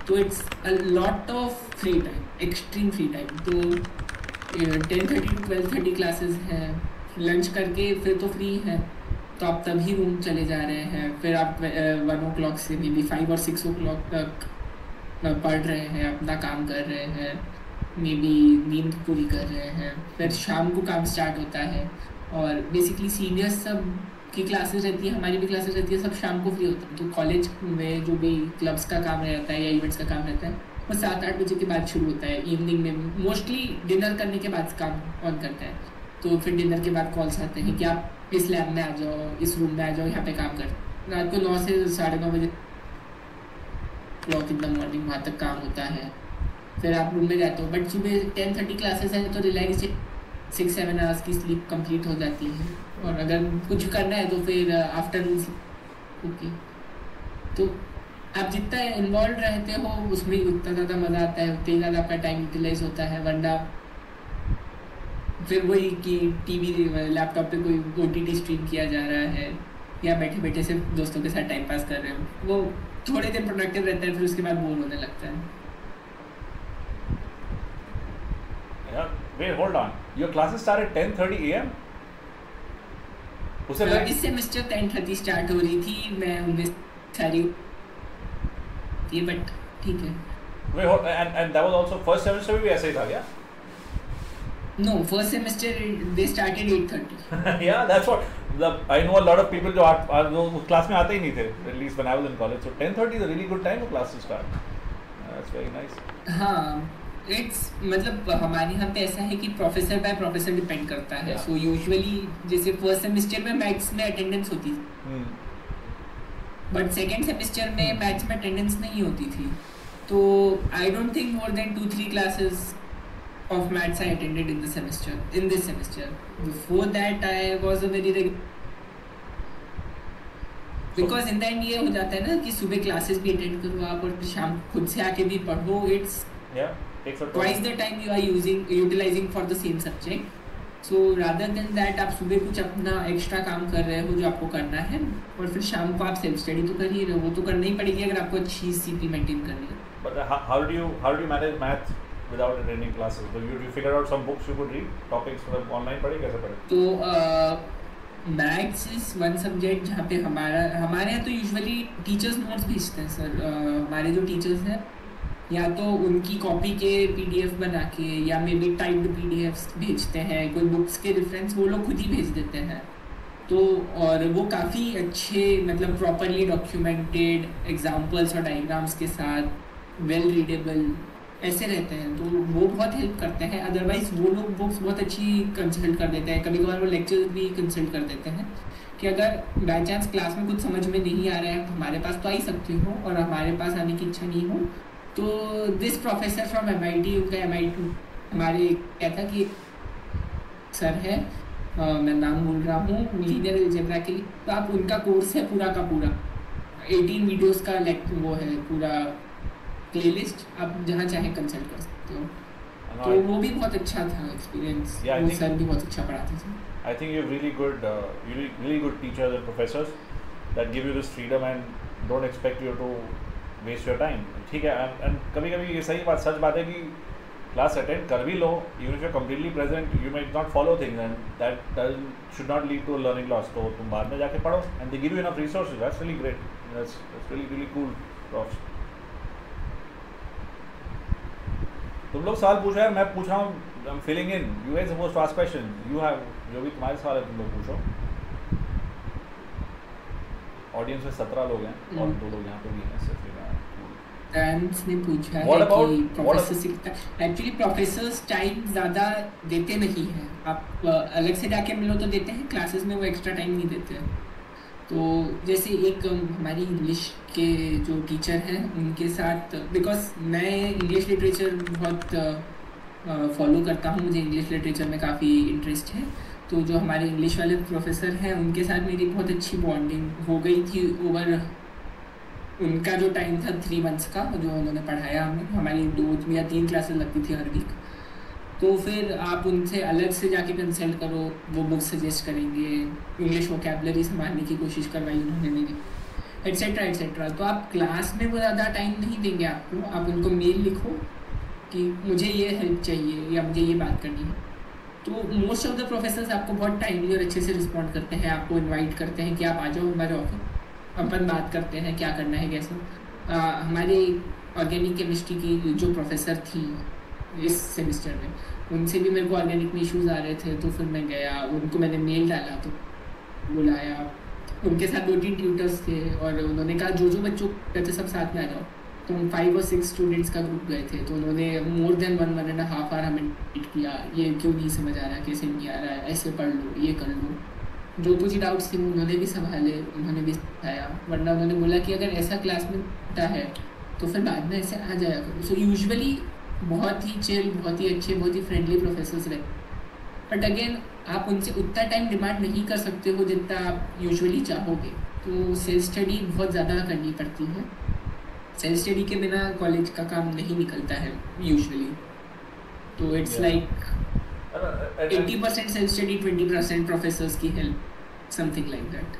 तो it's a lot of free time, extreme free time. तो 10:30 to 12:30 क्लासेस हैं, लंच करके फिर तो फ्री है, तो आप तभी रूम चले जा रहे हैं, फिर आप 1 o'clock से मे बी 5 और 6 o'clock तक पढ़ रहे हैं, अपना काम कर रहे हैं, मे बी नींद पूरी कर रहे हैं, फिर शाम को काम स्टार्ट होता है। और बेसिकली सीनियर्स सब की क्लासेस रहती है, हमारी भी क्लासेस रहती है, सब शाम को फ्री होता है। तो कॉलेज में जो भी क्लब्स का काम रहता है या इवेंट्स का काम रहता है वो 7-8 बजे के बाद शुरू होता है। इवनिंग में मोस्टली डिनर करने के बाद काम ऑन करता है, तो फिर डिनर के बाद कॉल्स आते हैं कि आप इस लैब में आ जाओ, इस रूम में आ जाओ, यहाँ पे काम कर। रात को 9 से 9:30 बजे क्लॉक इन द मॉर्निंग वहाँ तक काम होता है, फिर आप रूम में जाते हो। बट सुबह 10:30 क्लासेस है तो रिलैक्स 6-7 hours की स्लीप कंप्लीट हो जाती है, और अगर कुछ करना है तो फिर आफ्टरनून ओके। तो आप जितना इन्वॉल्व रहते हो उसमें उतना ज़्यादा मज़ा आता है, उतना ज़्यादा आपका टाइम यूटिलाइज होता है। वरना फिर वही कि टीवी लैपटॉप पे कोई OTT स्ट्रीम किया जा रहा है, या बैठे बैठे सिर्फ दोस्तों के साथ टाइम पास कर रहे हो, वो थोड़े दिन प्रोडक्टिव रहता है, फिर उसके बाद बोर होने लगता है। Wait, hold on. Your classes start at 10:30 a.m. उसे इस सेमेस्टर 10:30 स्टार्ट हो रही थी, मैं उनमें सारी थी, बट ठीक है। Wait, hold, and that was also first semester भी ऐसा ही था क्या? No, first semester they started 8:30. Yeah, that's what I know a lot of people जो क्लास में आते ही नहीं थे, at least when I was in college. So 10:30 is a really good time for class to start. That's very nice. हाँ, it's मतलब हमारे यहाँ पे ऐसा है कि प्रोफेसर बाय प्रोफेसर डिपेंड करता है। सो यूजुअली जैसे फर्स्ट सेमेस्टर में मैथ्स में अटेंडेंस होती थी, बट सेकेंड सेमेस्टर में मैथ्स में अटेंडेंस नहीं होती थी, तो आई don't think more than 2-3 classes of maths I attended in this semester. Before that I was a very because in the end ये हो जाता है ना कि सुबह क्लासेस भी अटेंड करो आप, और शाम खुद से आके भी पढ़ो। It's twice the time you are utilizing for the same subject. So rather than that आप सुबह कुछ अपना एक्स्ट्रा काम कर रहे हो जो आपको करना है, और फिर शाम को आप सेल्फ स्टडी तो कर ही रहे हो, वो तो करना ही पड़ेगी अगर आपको अच्छी CP मेंटेन करनी है। But how do you manage math without attending classes? So you figure out some books you could read, topics मतलब online पढ़े कैसे पढ़े? तो मैथ्स इज वन सब्जेक्ट जहाँ पे हमारे यहाँ तो यूजुअली टीचर्स नोट्स भेजते हैं सर। हमारे जो टीचर्स हैं या तो उनकी कॉपी के पीडीएफ बना के या मे बी टाइप्ड पीडीएफ्स भेजते हैं, कोई बुक्स के रेफरेंस वो लोग खुद ही भेज देते हैं। तो और वो काफ़ी अच्छे मतलब प्रॉपरली डॉक्यूमेंटेड एग्जांपल्स और डायग्राम्स के साथ वेल रीडेबल ऐसे रहते हैं, तो वो बहुत हेल्प करते हैं। अदरवाइज़ वो लोग बुक्स बहुत अच्छी कंसल्ट कर देते हैं, कभी कभार वो लेक्चर्स भी कंसल्ट कर देते हैं कि अगर बाई चांस क्लास में कुछ समझ में नहीं आ रहा है हमारे पास तो आ ही सकते हो, और हमारे पास आने की इच्छा नहीं हो तो दिस प्रोफेसर फ्रॉम MIT, उनका MIT हमारे क्या था कि सर है, मैं नाम भूल रहा हूँ, लीनियर अलजेब्रा के लिए, तो आप उनका कोर्स है पूरा का पूरा 18 वीडियोस का वो है पूरा प्लेलिस्ट, आप जहाँ चाहे कंसल्ट कर सकते हो। तो वो भी बहुत अच्छा था एक्सपीरियंस, वो सर भी बहुत अच्छा पढ़ाते थे। I think you have really good teachers and professors that give you this freedom and don't expect you to waste your time. ठीक है, and कभी-कभी ये सही बात सच बात है कि क्लास अटेंड कर भी लो, even if you're completely present, you might not follow things and that should not lead to a learning loss. तो तुम बाद में जाके पढ़ो and they give you enough resources. That's really great. That's really cool, profs. तुम लोग सवाल पूछ रहे हैं, मैं पूछ रहा हूँ, I'm filling in. You guys supposed to ask questions. You have जो भी तुम्हारे सवाल है तुम लोग पूछो। ऑडियंस में 17 लोग हैं और 2 लोग यहाँ पे भी हैं सिर्फ। ने पूछा है कि प्रोफेसर सीखता एक्चुअली प्रोफेसर्स टाइम ज़्यादा देते नहीं हैं, आप अलग से जाके मिलो तो देते हैं, क्लासेस में वो एक्स्ट्रा टाइम नहीं देते हैं। तो जैसे एक हमारी इंग्लिश के जो टीचर हैं उनके साथ, बिकॉज मैं इंग्लिश लिटरेचर बहुत फॉलो करता हूँ, मुझे इंग्लिश लिटरेचर में काफ़ी इंटरेस्ट है, तो जो हमारे इंग्लिश वाले प्रोफेसर हैं उनके साथ मेरी बहुत अच्छी बॉन्डिंग हो गई थी ओवर उनका जो टाइम था 3 मंथ्स का जो उन्होंने पढ़ाया हमें, हमारी 2 या 3 क्लासेस लगती थी हर वीक। तो फिर आप उनसे अलग से जाके कंसल्ट करो, वो बुक सजेस्ट करेंगे, इंग्लिश वोकैबुलरी संभालने की कोशिश करवाई उन्होंने मेरी, एट्सेट्रा एट्सेट्रा। तो आप क्लास में वो ज़्यादा टाइम नहीं देंगे आपको, आप उनको मेल लिखो कि मुझे ये हेल्प चाहिए या मुझे ये बात करनी है, तो मोस्ट ऑफ द प्रोफेसर्स आपको बहुत टाइमली और अच्छे से रिस्पॉन्ड करते हैं, आपको इन्वाइट करते हैं कि आप आ जाओ हमारे ऑफिस, अपन बात करते हैं क्या करना है कैसे। हमारे ऑर्गेनिक केमिस्ट्री की जो प्रोफेसर थी इस सेमेस्टर में, उनसे भी मेरे को ऑर्गेनिक में इश्यूज़ आ रहे थे, तो फिर मैं गया, उनको मैंने मेल डाला तो बुलाया, उनके साथ 2-3 ट्यूटर्स थे और उन्होंने कहा जो बच्चों कहते सब साथ में आ जाओ। तो हम 5 और 6 स्टूडेंट्स का ग्रुप गए थे, तो उन्होंने मोर देन 1.5 आवर हमें टीच किया, ये क्यों नहीं समझ आ रहा, कैसे नहीं आ रहा है, ऐसे पढ़ लो, ये कर लो, जो कुछ डाउट्स थे उन्होंने भी संभाले, उन्होंने भी सिखाया। वरना उन्होंने बोला कि अगर ऐसा क्लास में होता है तो फिर बाद में ऐसे आ जाया करो। सो यूजुअली बहुत ही चिल, बहुत ही अच्छे, बहुत ही फ्रेंडली प्रोफेसर्स रहे, बट अगेन आप उनसे उतना टाइम डिमांड नहीं कर सकते हो जितना आप यूजुअली चाहोगे, तो सेल्फ स्टडी बहुत ज़्यादा करनी पड़ती है। सेल्फ स्टडी के बिना कॉलेज का काम नहीं निकलता है यूजुअली, तो it's like 80% self study, 20% professors की help, something like that.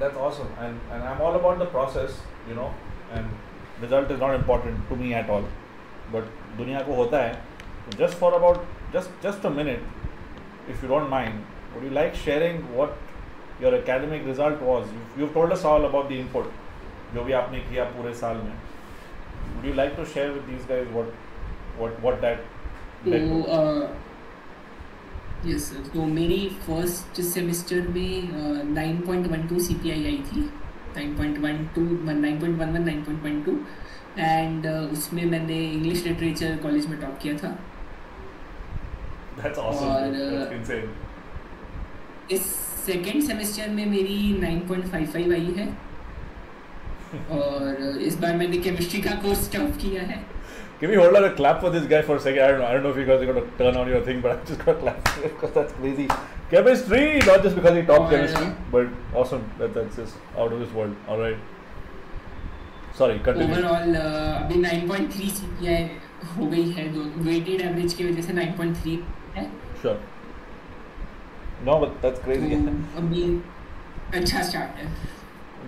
That's awesome, and I'm all about the process, you know, and result is not important to me at all, but दुनिया को होता है। So just for about just a minute, if you don't mind, would you like sharing what your academic result was? You've told us all about the input, जो भी आपने किया पूरे साल में. Would you like to share with these guys what that led to? Yes sir, तो मेरी first semester में 9.12 CPI आई थी, 9.12, 9.11, 9.12, एंड उसमें मैंने इंग्लिश लिटरेचर कॉलेज में टॉप किया था। That's awesome. और That's insane. इस सेकेंड सेमेस्टर में मेरी 9.55 आई है और इस बार मैंने केमिस्ट्री का कोर्स टॉप किया है। Can we hold on a clap for this guy for a second? I don't know if you guys are going to turn on your thing, but I'm just going to clap for it because that's crazy. Chemistry, not just because he taught chemistry, but awesome. That's just out of this world. All right. Sorry, continue. Overall, अभी 9.3 CPI हो गई है, जो weighted average की वजह से 9.3 है. Sure. No, but that's crazy. तो अभी अच्छा स्टार्ट है.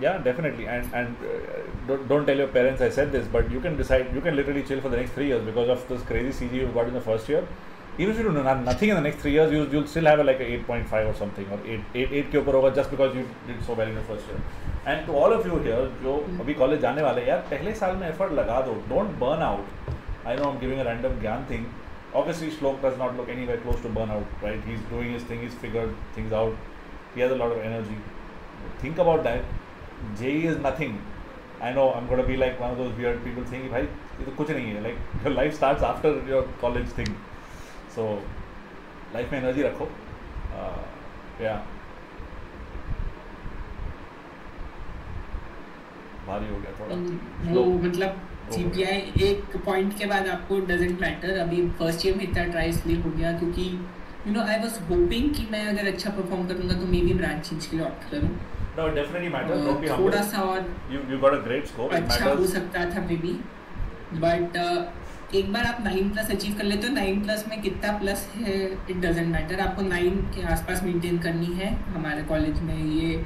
Yeah, definitely, and don't tell your parents I said this, but you can decide, you can literally chill for the next 3 years because of this crazy CG you got in the first year. Even if you do nothing in the next 3 years, you'll still have like a 8.5 or something, or 8 के ऊपर होगा just because you did so well in the first year. And to all of you here जो अभी college जाने वाले हैं, यार पहले साल में एफर्ट लगा दो, don't burn out. I know I'm giving a random Gyan thing. Obviously, Shlok does not look anywhere close to burnout, right? He's doing his thing, he's figured things out, he has a lot of energy. Think about that. JEE is nothing. I know I'm going to be like one of those weird people saying, bhai, ये तो कुछ नहीं है. Like, your life starts after your college thing. So, life में energy रखो. Yeah. भारी हो गया थोड़ा. वो मतलब CPI एक पॉइंट के बाद आपको डजेंट मैटर. अभी फर्स्ट ईयर में इतना ट्राई इसलिए हो गया क्योंकि you know I was hopping कि मैं अगर अच्छा परफॉर्म करूंगा तो मे बी ब्रांच चेंज के लिए ऑप्ट करूं. No, it definitely matters. Don't be humble. थोड़ा सा और you got a great score. It अच्छा matters. हो सकता था मे बी, बट एक बार आप 9+ अचीव कर लेते हो. 9+ में कितना प्लस है इट डजेंट मैटर. आपको 9 के आसपास मेंटेन करनी है. हमारे कॉलेज में ये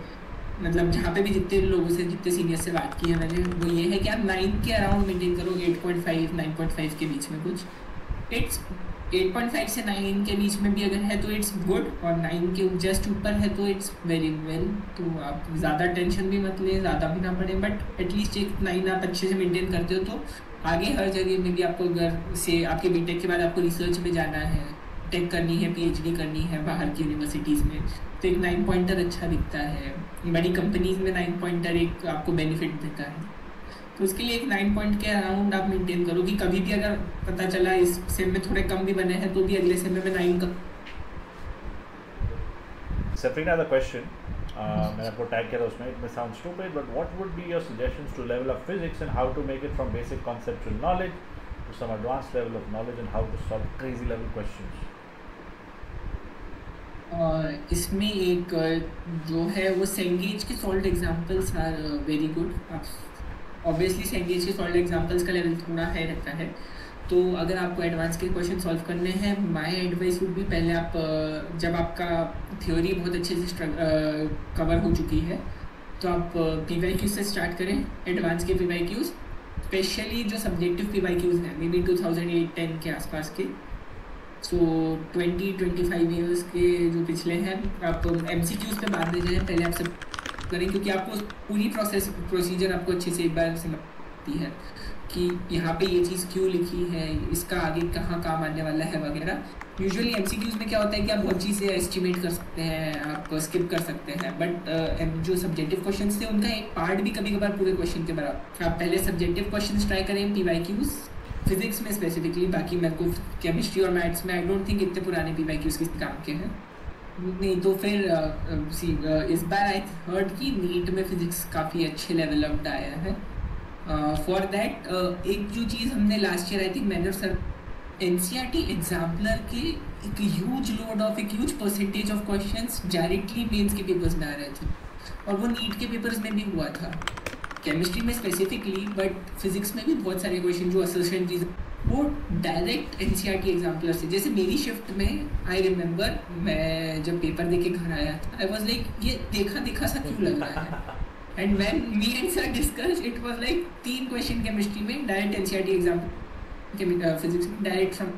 मतलब जहाँ पे भी जितने लोगों से जितने सीनियर से बात की है मैंने, वो ये है कि आप 9 के अराउंड मेंटेन करो. 8.5 9.5 के बीच में कुछ. इट्स 8.5 से 9 के बीच में भी अगर है तो इट्स गुड, और 9 के जस्ट ऊपर है तो इट्स वेरी वेल. तो आप ज़्यादा टेंशन भी मत लें, ज़्यादा भी ना पड़े, बट एटलीस्ट एक 9 आप अच्छे से मेंटेन करते हो तो आगे हर जगह में भी आपको अगर से आपके बीटेक के बाद आपको रिसर्च में जाना है, टेक करनी है, PhD करनी है बाहर की यूनिवर्सिटीज़ में, तो एक 9 पॉइंटर अच्छा दिखता है. बड़ी कंपनीज में 9 पॉइंटर एक आपको बेनिफिट देता है. तो उसके लिए एक 9 पॉइंट के अराउंड आप मेंटेन करो कि कभी भी अगर पता चला इस सेम में थोड़े कम भी बने हैं तो भी अगले सेम में 9 का. Sabrina, the question, मैंने आपको टैग किया था उसमें. It may sound stupid, but what would be your suggestions to level up physics and how to make it from basic conceptual knowledge to some advanced level of knowledge and how to solve crazy level questions? इसमें एक जो है वो Cengage के solve examples are very good. Obviously Cengage के solve examples का level थोड़ा high रहता है. तो अगर आपको एडवांस के क्वेश्चन सॉल्व करने हैं, माय एडवाइस वुड भी पहले आप जब आपका थ्योरी बहुत अच्छे से कवर हो चुकी है तो आप PYQ से स्टार्ट करें. एडवांस के PYQs, स्पेशली जो सब्जेक्टिव PYQs हैं, मे बी 2008-10 के आसपास के. सो 20-25 ईयर्स के जो पिछले हैं, आप MCQs पे बाद में जाएँ, पहले आप सब करें क्योंकि आपको पूरी प्रोसीजर आपको अच्छे से एक बार समझती है कि यहाँ पे ये चीज़ क्यों लिखी है, इसका आगे कहाँ काम आने वाला है वगैरह. यूजुअली MCQs में क्या होता है कि आप बहुत चीज़ें एस्टिमेट कर सकते हैं, आप स्किप कर सकते हैं, बट जो सब्जेक्टिव क्वेश्चंस थे उनका एक पार्ट भी कभी कभार पूरे क्वेश्चन के बराबर. आप पहले सब्जेक्टिव क्वेश्चन ट्राई करें PYQs फिजिक्स में स्पेसिफिकली. बाकी मेरे को केमिस्ट्री और मैथ्स में आई डोंट थिंक इतने पुराने PYQs किस काम के हैं. नहीं तो फिर इस बार आई हर्ड कि नीट में फिजिक्स काफ़ी अच्छे लेवल अप आया है. फॉर दैट एक जो चीज़ हमने लास्ट ईयर आई थिंक मैंने सर NCERT एग्जाम्पलर के एक ह्यूज लोड ऑफ एक huge percentage of questions directly mains के पेपर्स में आ रहे थे, और वो नीट के पेपर्स में भी हुआ था. केमिस्ट्री में स्पेसिफिकली, बट फिजिक्स में भी बहुत सारे क्वेश्चन जो असर्शन चीज़ वो डायरेक्ट NCERT एग्जाम्पलर से. जैसे मेरी शिफ्ट में आई रिमेंबर मैं जब पेपर दे के घर आया था, आई वॉज लाइक ये देखा सा क्यों लग रहा है. And when me and sir discuss it was like 3 question chemistry में डायरेक्ट NCERT एग्जाम, फिजिक्स में डायरेक्ट फ्रॉम.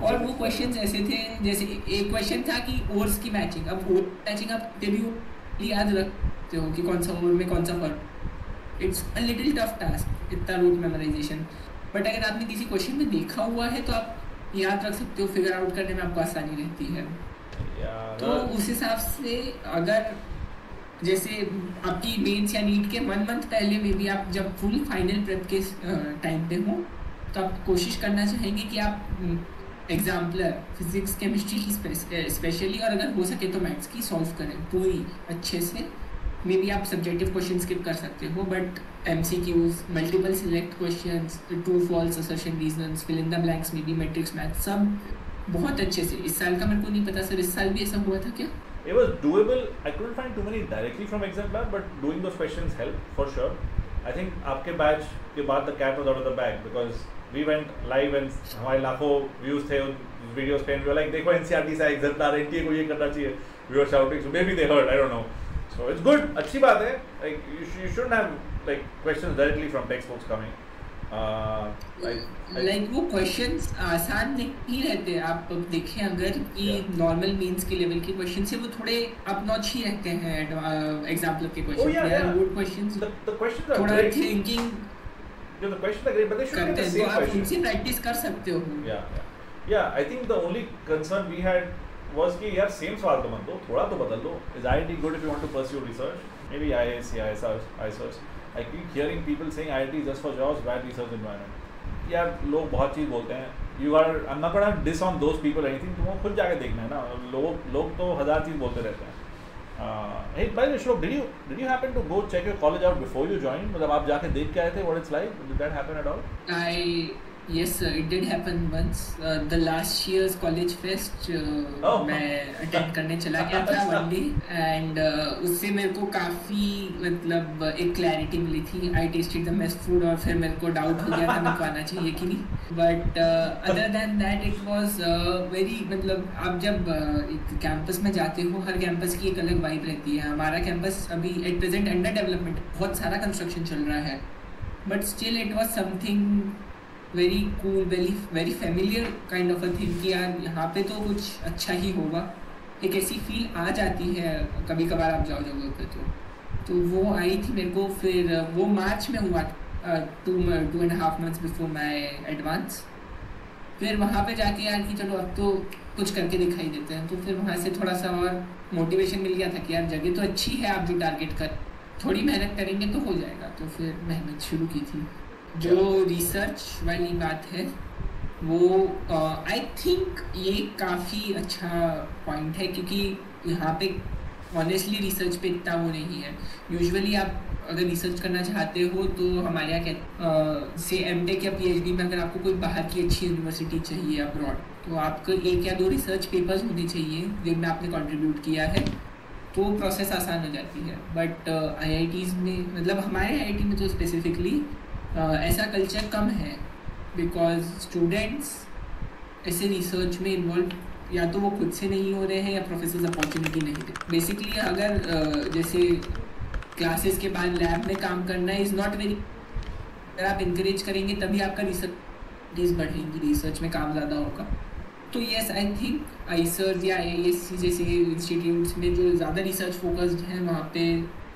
और वो क्वेश्चंस ऐसे थे, जैसे एक क्वेश्चन था कि ओर्स की मैचिंग. अब ओर मैचिंग आप भी याद रखते हो कि कौन सा ओर में कौन सा form. It's a little tough task इतना रूट मेमोराइजेशन, बट अगर आपने किसी क्वेश्चन में देखा हुआ है तो आप याद रख सकते हो, फिगर आउट करने में आपको आसानी रहती है. तो उस हिसाब से अगर जैसे आपकी मेंस या नीट के 1 मंथ पहले में भी आप जब फुल फाइनल प्रेप के टाइम पे हो तो आप कोशिश करना चाहेंगे कि आप एग्जाम्पलर फिजिक्स केमिस्ट्री की स्पेशली, और अगर हो सके तो मैथ्स की सॉल्व करें पूरी अच्छे से. मे बी आप सब्जेक्टिव क्वेश्चन स्किप कर सकते हो, but MCQs, multiple select questions, true false assertion reasons, fill in the blanks, maybe matrix math, सब बहुत अच्छे से. इस साल का मेरे को नहीं पता सर, इस साल भी ऐसा हुआ था क्या? It was doable. I couldn't find too many directly from exemplar, but doing those questions helped for sure. I think आपके बैच के बाद the cat was out of the bag because we went live and हमारे लाखों views थे उन videos पे, and we were like देखो NCERT से exemplar NTA को ये करना चाहिए. We were shouting, so maybe they heard, I don't know. So it's good, अच्छी बात है. Like you shouldn't have like questions directly from textbooks coming. Like वो क्वेश्चंस आसान नहीं रहते. आप देखें अगर कि नॉर्मल मेंस के लेवल के क्वेश्चन से वो थोड़े अप नॉच ही रहते हैं एग्जाम्पल के क्वेश्चन. गुड क्वेश्चंस, थोड़ा thinking the questions are great, but they should be the same आप question. उनसे प्रैक्टिस कर सकते हो. Yeah. I think the only concern we had was कि यार same सवाल तो मत दो, थोड़ा तो बदल दो. Is IIT good if you want to pursue research? Maybe IIS, ISRs. I keep hearing people saying IIT is just for jobs, bad research environment. यार लोग बहुत चीज़ बोलते हैं. I'm not gonna diss on those people or anything. तुमको खुद जाके देखना है ना. लोग तो हज़ार चीज़ बोलते रहते हैं. Hey, by the way, Shlok, did you happen to go check your college out before you joined? मतलब आप जाके देख के आए थे what it's like? Did that happen at all? Yes sir, it did happen once. The last year's college fest मैं attend करने चला गया था one day and उससे मेरे को काफ़ी मतलब एक clarity मिली थी. I tasted the mess food और फिर मेरे को doubt हो गया था मेरे को आना चाहिए कि नहीं. But other than that it was very मतलब आप जब एक कैंपस में जाते हो, हर कैंपस की एक अलग वाइब रहती है. हमारा कैंपस अभी एट प्रेजेंट अंडर डेवलपमेंट, बहुत सारा कंस्ट्रक्शन चल रहा है, but still it was something very cool, very familiar kind of a thing कि यार यहाँ पे तो कुछ अच्छा ही होगा. एक ऐसी फील आ जाती है कभी कभार आप जाओ जगह पे. तो वो आई थी मेरे को. फिर वो मार्च में हुआ, 2.5 months बिफोर माई एडवांस. फिर वहाँ पे जाके यार कि चलो अब तो कुछ करके दिखाई देते हैं. तो फिर वहाँ से थोड़ा सा और मोटिवेशन मिल गया था कि यार जगह तो अच्छी है, आप जो टारगेट कर थोड़ी मेहनत करेंगे तो हो जाएगा. तो फिर मेहनत शुरू की थी. जो रिसर्च वाली बात है वो आई थिंक ये काफ़ी अच्छा पॉइंट है, क्योंकि यहाँ पे ऑनेस्टली रिसर्च पे इतना वो नहीं है. यूजुअली आप अगर रिसर्च करना चाहते हो तो हमारे यहाँ कहते से एमटेक या पीएचडी में अगर आपको कोई बाहर की अच्छी यूनिवर्सिटी चाहिए अब्रॉड, तो आपको 1 या 2 रिसर्च पेपर्स होने चाहिए जिनमें आपने कंट्रीब्यूट किया है, तो प्रोसेस आसान हो जाती है. बट आईआईटीज़ में मतलब हमारे आईआईटी में तो स्पेसिफिकली ऐसा कल्चर कम है, बिकॉज स्टूडेंट्स ऐसे रिसर्च में इन्वॉल्व या तो वो खुद से नहीं हो रहे हैं या प्रोफेसर्स अपॉर्चुनिटी नहीं दे. बेसिकली अगर जैसे क्लासेस के बाद लैब में काम करना इज़ नॉट वेरी, अगर आप इंकरेज करेंगे तभी आपका रिसर्च बढ़ेंगी, रिसर्च में काम ज़्यादा होगा. तो येस आई थिंक आईसर्स या AISC जैसे इंस्टीट्यूट्स में जो ज़्यादा रिसर्च फोकस्ड हैं वहाँ पे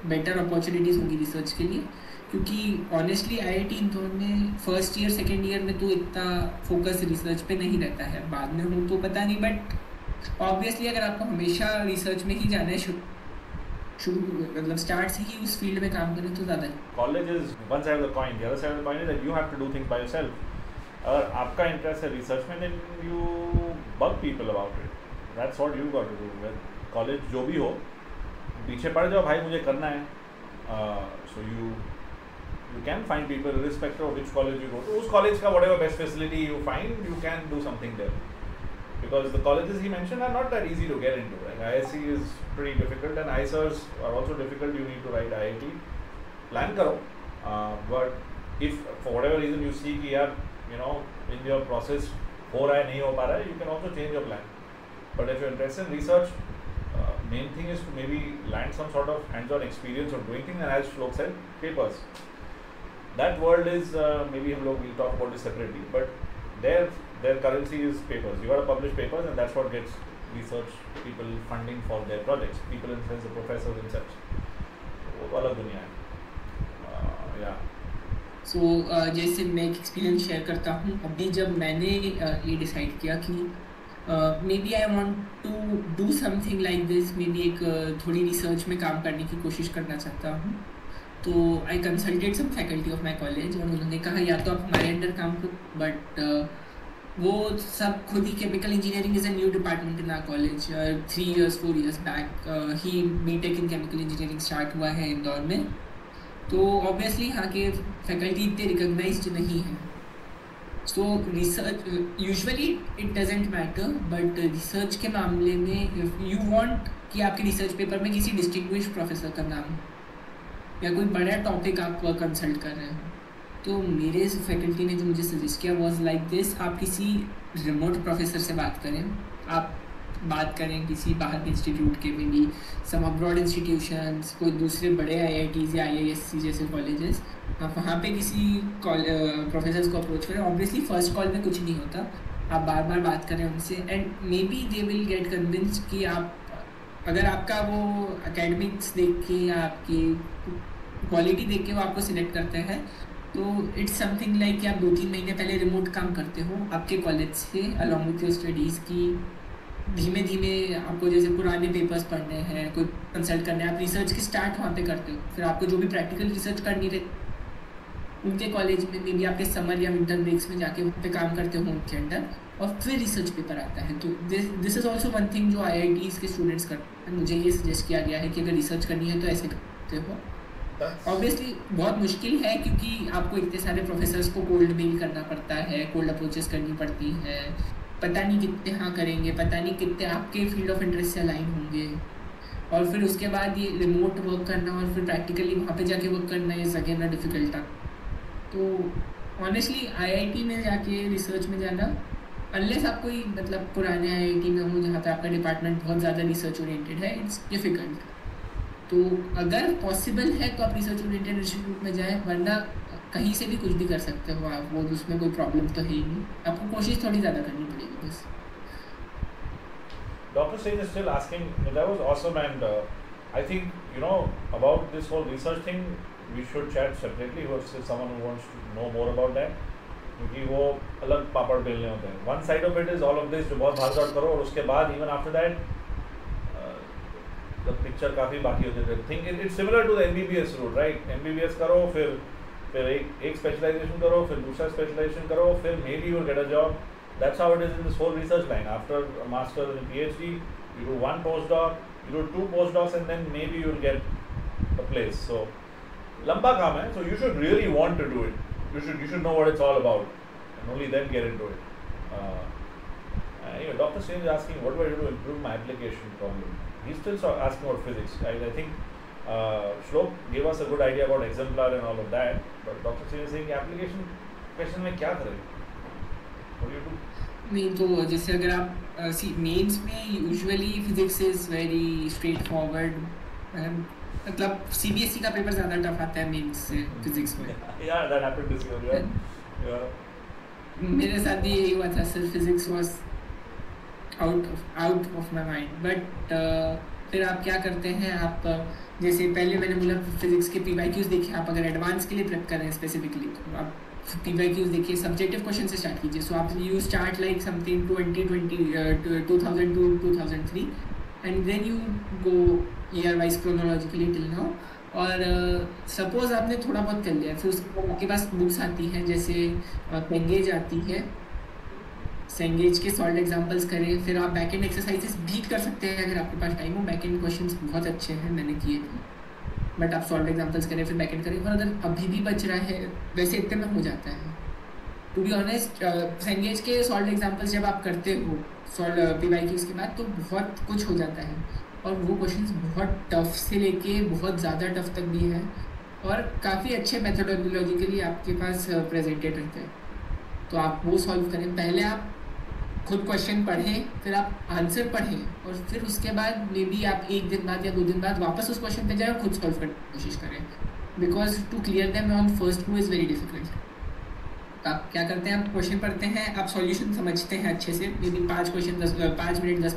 बेटर अपॉर्चुनिटीज़ होंगी रिसर्च के लिए. क्योंकि ऑनेस्टली IIT इंदौर में फर्स्ट ईयर सेकेंड ईयर में तो इतना फोकस रिसर्च पे नहीं रहता है. बाद में हो तो पता नहीं, बट ऑब्वियसली अगर आपको हमेशा रिसर्च में ही जाना है मतलब स्टार्ट से ही उस फील्ड में काम करें तो ज़्यादा. College is one side of the coin, the other side of the coin is that you have to do things by yourself. अगर आपका इंटरेस्ट है रिसर्च में, then you bug people about it. That's what you got to do. College जो भी हो, पीछे पड़ जाओ भाई मुझे करना है. सो you can find people irrespective of which college you go to. उस college का whatever best facility you find, you can do something there. Because the colleges he mentioned are not that easy to get into. Like ISC is pretty difficult and ISRs are also difficult. You need to write IIT. Plan करो. But if for whatever reason you see कि यार in your process हो रहा है नहीं हो पा रहा है, you can also change your plan. But if you're interested in research, main thing is to maybe land some sort of hands-on experience of doing things, and as Shlok said, papers. That world is maybe we'll talk about this separately, but their currency is papers. You got to publish papers, and that's what gets research people funding for their projects. People in the sense the professors and such. वो तो अलग दुनिया है. So जैसे मैं एक experience share करता हूँ. अभी जब मैंने ये डिसाइड किया कि maybe I want to do something like this, maybe एक थोड़ी रिसर्च में काम करने की कोशिश करना चाहता हूँ, तो I consulted some faculty of my college और उन्होंने कहा या तो आप हमारे अंडर काम करो, बट वो सब खुद ही chemical engineering is a new department in our college. 4 years back ही B Tech in chemical engineering start हुआ है इंदौर में. तो ऑब्वियसली यहाँ के फैकल्टी इतने रिकगनाइज्ड नहीं हैं. सो research usually it doesn't matter, but research के मामले में यू वांट कि आपके रिसर्च पेपर में किसी डिस्टिंग्विश्ड प्रोफेसर का नाम या कोई बड़ा टॉपिक आप कंसल्ट कर रहे हैं. तो मेरे फैकल्टी ने जो मुझे सजेस्ट किया वाज लाइक दिस, आप किसी रिमोट प्रोफेसर से बात करें, आप बात करें किसी बाहर के इंस्टीट्यूट के, maybe some abroad institutions, कोई दूसरे बड़े IITs या IISc जैसे कॉलेजेस, आप वहाँ पे किसी प्रोफेसर्स को अप्रोच करें. ऑब्वियसली फर्स्ट कॉल में कुछ नहीं होता, आप बार बार बात करें उनसे, and may be they will get convinced कि आप अगर आपका वो एकेडमिक्स देख के या आपकी क्वालिटी देख के वो आपको सिलेक्ट करते हैं, तो इट्स समथिंग लाइक कि आप 2-3 महीने पहले रिमोट काम करते हो आपके कॉलेज से अलॉन्ग विथ योर स्टडीज़ की, धीमे धीमे आपको जैसे पुराने पेपर्स पढ़ने हैं, कोई कंसल्ट करना है, आप रिसर्च की स्टार्ट वहाँ पे करते हो, फिर आपको जो भी प्रैक्टिकल रिसर्च करनी रहे उनके कॉलेज में, मे बी आपके समर या विंटर ब्रेक्स में जाके वहाँ पे काम करते हो उनके अंडर, और फिर रिसर्च पेपर आता है। तो this is also one thing जो IITs के स्टूडेंट्स करते हैं। मुझे ये सजेस्ट किया गया है कि अगर रिसर्च करनी है तो ऐसे करते हो। ऑब्वियसली बहुत मुश्किल है क्योंकि आपको इतने सारे प्रोफेसर्स को कोल्ड मेल करना पड़ता है, कोल्ड अप्रोचेस करनी पड़ती हैं, पता नहीं कितने हाँ करेंगे, पता नहीं कितने आपके फील्ड ऑफ इंटरेस्ट से अलाइन होंगे, और फिर उसके बाद ये रिमोट वर्क करना और फिर प्रैक्टिकली वहाँ पे जाके वर्क करना is again a difficult task. तो ऑनेस्टली IIT में जाके रिसर्च में जाना, अनलेस आप कोई मतलब पुराने IIT में हो जहाँ पे आपका डिपार्टमेंट बहुत ज़्यादा रिसर्च ओरिएंटेड है, इट्स डिफ़िकल्ट। तो अगर पॉसिबल है तो आप रिसर्च ओरिएंटेड इंस्टीट्यूट में जाएं, वरना कहीं से भी कुछ भी कर सकते हो आप, वो उसमें कोई प्रॉब्लम तो है ही नहीं, आपको कोशिश थोड़ी ज़्यादा करनी पड़ेगी बस। Dr. Singh is still asking, that was awesome, and I think, about this whole research thing, we should chat separately if someone who wants to know more about that, क्योंकि वो अलग पापड़ बेलने होते हैं। One side of it is all of this जो बहुत भाग दौड़ करो, और उसके बाद even after that the picture काफ़ी बाकी होती है। Think it's similar to the MBBS route, right? MBBS करो, फिर एक specialization करो, फिर दूसरा specialization करो, फिर maybe you will get a job. That's how it is in this whole research line. After a master's and PhD, you do one postdoc, you do 2 postdocs, and then maybe you will get a place. So, लंबा काम है. So you should really want to do it. You should know what it's all about, and only then get into it. Anyway, Dr. Singh is asking, what do I do to improve my application problem? He's still asking about physics. I think Shlok gave us a good idea about exemplar and all of that. But Dr. Singh is saying, application question में क्या करें? What do you do? नहीं तो जैसे अगर आप mains में usually physics is very straight forward, मतलब CBSE का पेपर ज़्यादा टफ आता है मेंस से फिजिक्स में। Yeah, that happened this year. Yeah. मेरे साथ भी यही हुआ था sir, physics was out of my mind. But फिर आप क्या करते हैं, आप जैसे पहले मैंने बोला फिजिक्स के PYQs देखिए, आप अगर एडवांस के लिए प्रेप कर रहे हैं स्पेसिफिकली तो आप PYQs देखिए, सब्जेक्टिव क्वेश्चन से स्टार्ट कीजिए। सो आप you start like something 2000 to 2003 and then you go year wise chronologically till now. और सपोज आपने थोड़ा बहुत कर लिया, फिर उसके बाद आपके पास बुक्स आती हैं, जैसे सेंगेज आती है, सेंगेज के सॉल्व एग्जांपल्स करें, फिर आप बैक एंड एक्सरसाइजेस भी कर सकते हैं अगर आपके पास टाइम हो। बैक एंड क्वेश्चंस बहुत अच्छे हैं, मैंने किए थे, बट आप सॉल्व एग्जांपल्स करें फिर बैक एंड करें। और अगर अभी भी बच रहा है, वैसे इतने में हो जाता है टू बी ऑनेस्ट। सेंगेज के सॉल्व एग्जांपल्स जब आप करते हो सॉल्व PYQs के बाद, तो बहुत कुछ हो जाता है, और वो क्वेश्चंस बहुत टफ से लेके बहुत ज़्यादा टफ तक भी है, और काफ़ी अच्छे मेथोडोलॉजिकली आपके पास प्रेजेंटेड रहते हैं। तो आप वो सॉल्व करें, पहले आप खुद क्वेश्चन पढ़ें, फिर आप आंसर पढ़ें, और फिर उसके बाद मे बी आप 1 दिन बाद या 2 दिन बाद वापस उस क्वेश्चन पे जाएं और खुद सॉल्व करने की कोशिश करें, because to clear them on first go is very difficult. आप क्या करते हैं, आप क्वेश्चन पढ़ते हैं, आप सॉल्यूशन समझते हैं अच्छे से, मे बी 5 मिनट 10,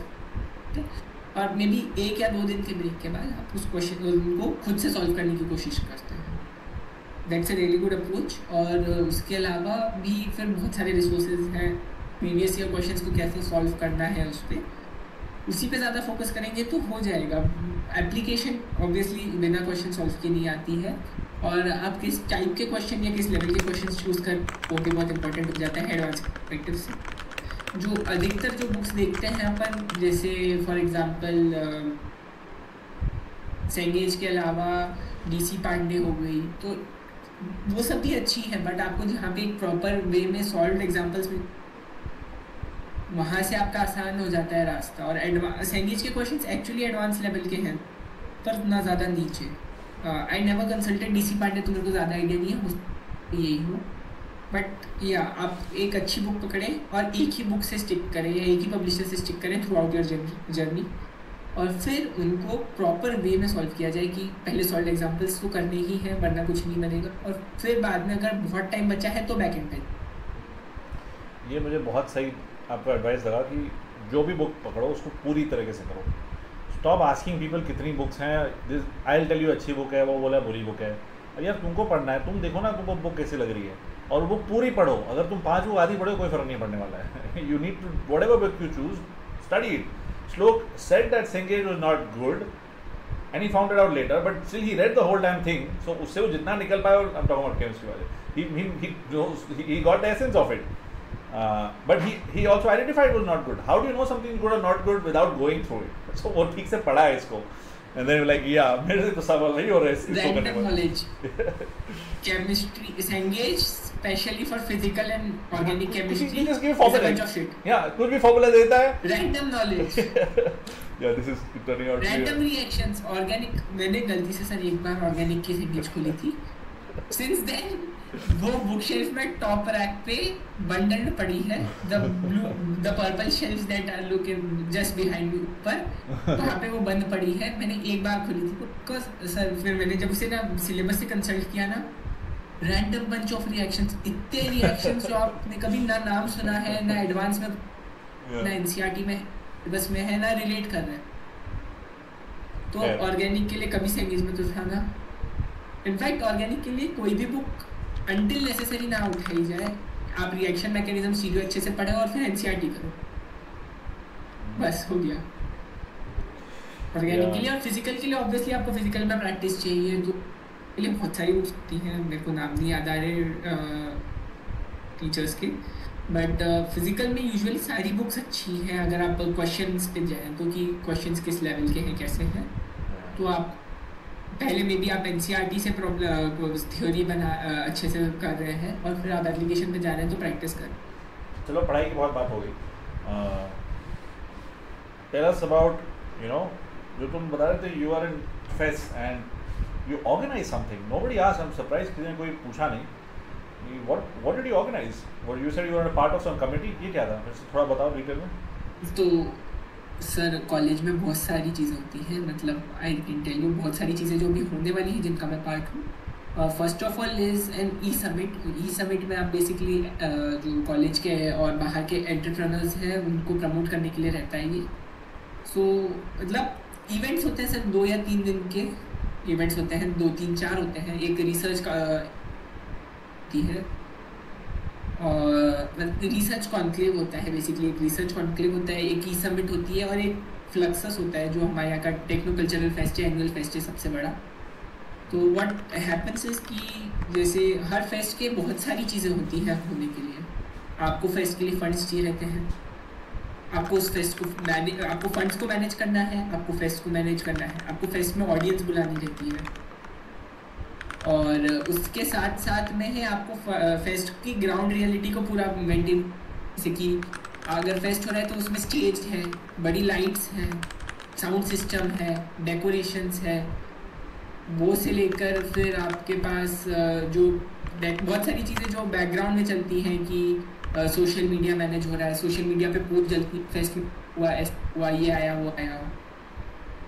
और मे बी 1 या 2 दिन के ब्रेक के बाद आप उस क्वेश्चन को खुद से सॉल्व करने की कोशिश करते हैं। That's a really good approach. और उसके अलावा भी फिर बहुत सारे रिसोर्सेज हैं, प्रीवियस ईयर क्वेश्चंस को कैसे सॉल्व करना है उस पर, उसी पे ज़्यादा फोकस करेंगे तो हो जाएगा। एप्लीकेशन ऑब्वियसली बिना क्वेश्चन सॉल्व के नहीं आती है, और आप किस टाइप के क्वेश्चन या किस लेवल के क्वेश्चन चूज़ कर वो भी बहुत इंपॉर्टेंट हो जाता है एडवांस परस्पेक्टिव से। जो अधिकतर जो बुक्स देखते हैं अपन, जैसे फॉर एग्जांपल सेंगेज के अलावा DC पांडे हो गई, तो वो सब भी अच्छी है, बट आपको जहाँ पे एक प्रॉपर वे में सॉल्व एग्जांपल्स में, वहाँ से आपका आसान हो जाता है रास्ता। और सेंगेज के क्वेश्चंस एक्चुअली एडवांस लेवल के हैं, पर ना ज़्यादा नीचे। I never consulted DC Pandey, तो मेरे को ज़्यादा आइडिया नहीं है, यही हो। बट या आप एक अच्छी बुक पकड़ें और एक ही बुक से स्टिक करें या एक ही पब्लिशर से स्टिक करें थ्रू आउट योर जर्नी, और फिर उनको प्रॉपर वे में सॉल्व किया जाए कि पहले सॉल्व एग्जांपल्स तो करने ही हैं, वरना कुछ नहीं बनेगा, और फिर बाद में अगर बहुत टाइम बचा है तो बैक एंड पे। ये मुझे बहुत सही आपका एडवाइस लगा कि जो भी बुक पकड़ो उसको पूरी तरीके से करो। स्टॉप आस्किंग पीपल कितनी बुक्स हैं, this I will tell you अच्छी बुक है, वो बोला बुरी बुक है। यार तुमको पढ़ना है, तुम देखो ना तुमको बुक कैसी लग रही है, और वो पूरी पढ़ो। अगर तुम 5 बुक आधी पढ़ो कोई फर्क नहीं पड़ने वाला है। You need to whatever book you choose, study it. Shlok said that Cengage was not good and he found it out later, but still he read the whole damn thing, so उससे वो जितना निकल पाया, I'm talking about chemistry वाले, he got the essence of it, but he also identified it was not good. How do you know something is good or not good without going through it? So वो ठीक से पढ़ा है इसको, and then like yeah मेरे से तो सवाल नहीं हो रहा है इसको करने में। knowledge chemistry Cengage specially for physical and organic chemistry just give is a formula, bunch of shit. yeah कुछ भी formula देता है, random knowledge yeah this is turning out random reactions organic। मैंने गलती से सर एक बार organic की Cengage खोली थी, since then वो बुक शेल्फ में टॉप रैक पे बंडल्ड पड़ी है, the purple shelves that are looking just behind me, ऊपर वहाँ पे वो बंद पड़ी है। मैंने एक बार खोली थी बिकॉज सर, फिर मैंने जब उसे ना सिलेबस से कंसल्ट किया ना, रैंडम बंच ऑफ रिएक्शंस, इतने रिएक्शंस जो आपने कभी ना नाम सुना है, ना एडवांस में, ना एनसीईआरटी में बस में है, ना रिलेट कर रहे हैं। तो ऑर्गेनिक के लिए कभी Cengage में तो था ना। इनफैक्ट ऑर्गेनिक के लिए कोई भी बुक अनटिल नेसेसरी ना उठाई जाए, आप रिएक्शन मैकेनिज्म सीखो, अच्छे से पढ़ो और फिर एनसीईआरटी करो, बस हो गया ऑर्गेनिक के लिए। और फिजिकल के लिए ऑब्वियसली आपको फिजिकल में प्रैक्टिस चाहिए, तो के लिए बहुत सारी बुक्स होती हैं, मेरे को नाम नहीं याद आ रहे टीचर्स के, बट फिजिकल में यूजुअली सारी बुक्स अच्छी हैं अगर आप क्वेश्चंस पे जाएं तो, कि क्वेश्चंस किस लेवल के हैं, कैसे हैं। तो आप पहले में भी आप एनसीईआरटी से थ्योरी बना अच्छे से कर रहे हैं, और फिर आप एप्लीकेशन पे जा रहे हैं तो प्रैक्टिस करें। चलो पढ़ाई की बहुत बात हो गई, टेल अस अबाउट जो तुम बता रहे थे, you are in fest and you organise something, nobody asked, I am surprised, किसी ने कोई पूछा नहीं, what did you organise, what you said you are a part of some committee, ये क्या था, थोड़ा बताओ डिटेल में। तो सर कॉलेज में बहुत सारी चीज़ें होती हैं, मतलब आई कैन टेल यू बहुत सारी चीज़ें जो भी होने वाली हैं जिनका मैं पार्ट हूँ। First of all is an E summit में आप बेसिकली जो कॉलेज के और बाहर के एंटरप्रेन्योर्स हैं उनको प्रमोट करने के लिए रहता है ये। सो मतलब इवेंट्स होते हैं सर 2 या 3 दिन के इवेंट्स होते हैं, 2, 3, 4 होते हैं। एक रिसर्च का है और रिसर्च कॉन्क्लेव होता है, बेसिकली एक रिसर्च कॉन्क्लेव होता है, एक ई समिट होती है, और एक फ्लक्सस होता है जो हमारे यहाँ का टेक्नो कल्चरल फेस्ट है, एनुअल फेस्ट है सबसे बड़ा। तो व्हाट हैपेंस इज कि जैसे हर फेस्ट के बहुत सारी चीज़ें होती हैं होने के लिए, आपको फेस्ट के लिए फंड्स चाहिए रहते हैं, आपको उस फेस्ट को आपको फंड्स को मैनेज करना है, आपको फेस्ट को मैनेज करना है, आपको फेस्ट में ऑडियंस बुलानी रहती है, और उसके साथ साथ में है आपको फेस्ट की ग्राउंड रियलिटी को पूरा मेंटेन, जैसे कि अगर फेस्ट हो रहा है तो उसमें स्टेज है, बड़ी लाइट्स हैं, साउंड सिस्टम है, डेकोरेशंस है, वो से लेकर फिर आपके पास जो बहुत सारी चीज़ें जो बैकग्राउंड में चलती हैं कि सोशल मीडिया मैनेज हो रहा है, सोशल मीडिया पे पोस्ट जल्दी फेस्ट में हुआ ये आया वो आया,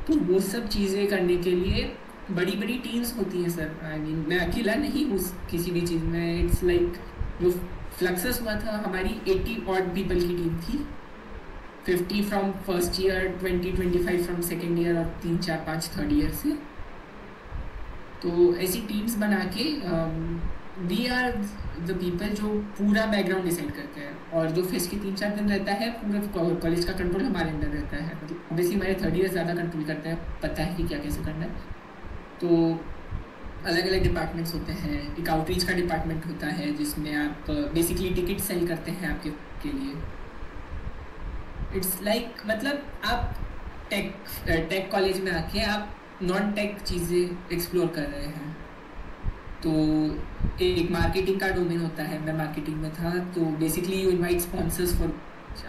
तो वो सब चीज़ें करने के लिए बड़ी बड़ी टीम्स होती हैं सर। आई मीन मैं अकेला नहीं हूँ किसी भी चीज़ में। इट्स लाइक जो फ्लक्सस हुआ था हमारी 80 ऑड पीपल की टीम थी, 50 from first year, 20-25 from second year और 3-4-5 थर्ड ईयर से। तो ऐसी टीम्स बना के वी आर द पीपल जो पूरा बैकग्राउंड डिसाइड करते हैं, और जो फेस्ट के 3-4 दिन रहता है पूरा कॉलेज का कंट्रोल हमारे अंदर रहता है। मतलब ऑब्वियसली हमारे थर्ड ईयर ज़्यादा कंट्रोल करते हैं, पता है कि क्या कैसे करना है। तो अलग अलग डिपार्टमेंट्स होते हैं, एक आउटरीच का डिपार्टमेंट होता है जिसमें आप बेसिकली टिकट सेल करते हैं आपके लिए। इट्स लाइक मतलब आप टेक कॉलेज में आके आप नॉन टेक चीज़ें एक्सप्लोर कर रहे हैं। तो एक मार्केटिंग का डोमेन होता है, मैं मार्केटिंग में था, तो basically you invite sponsors for,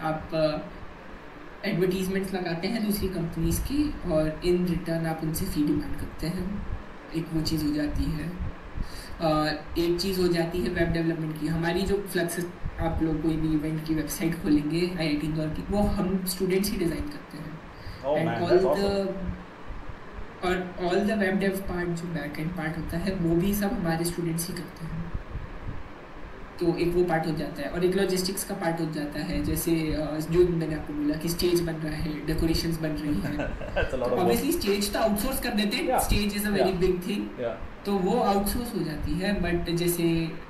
आप एडवर्टीजमेंट्स लगाते हैं दूसरी कंपनीज़ की और इन रिटर्न आप उनसे फ़ी डिमांड करते हैं। एक वो चीज़ हो जाती है। एक चीज़ हो जाती है वेब डेवलपमेंट की। हमारी जो फ्लक्स, आप लोग कोई भी इवेंट की वेबसाइट खोलेंगे IIT इंदौर की, वो हम स्टूडेंट्स ही डिज़ाइन करते हैं। And all the web dev part जो बैक एंड पार्ट होता है वो भी सब हमारे स्टूडेंट्स ही करते हैं। तो एक वो पार्ट हो जाता है और एक लॉजिस्टिक्स का पार्ट हो जाता है, जैसे जो मैंने आपको बोला कि स्टेज बन रहा है, डेकोरेशंस बन रही हैं। ऑब्वियसली स्टेज तो आउटसोर्स कर देते हैं, stage is a very big thing, तो वो आउटसोर्स हो जाती है। बट जैसे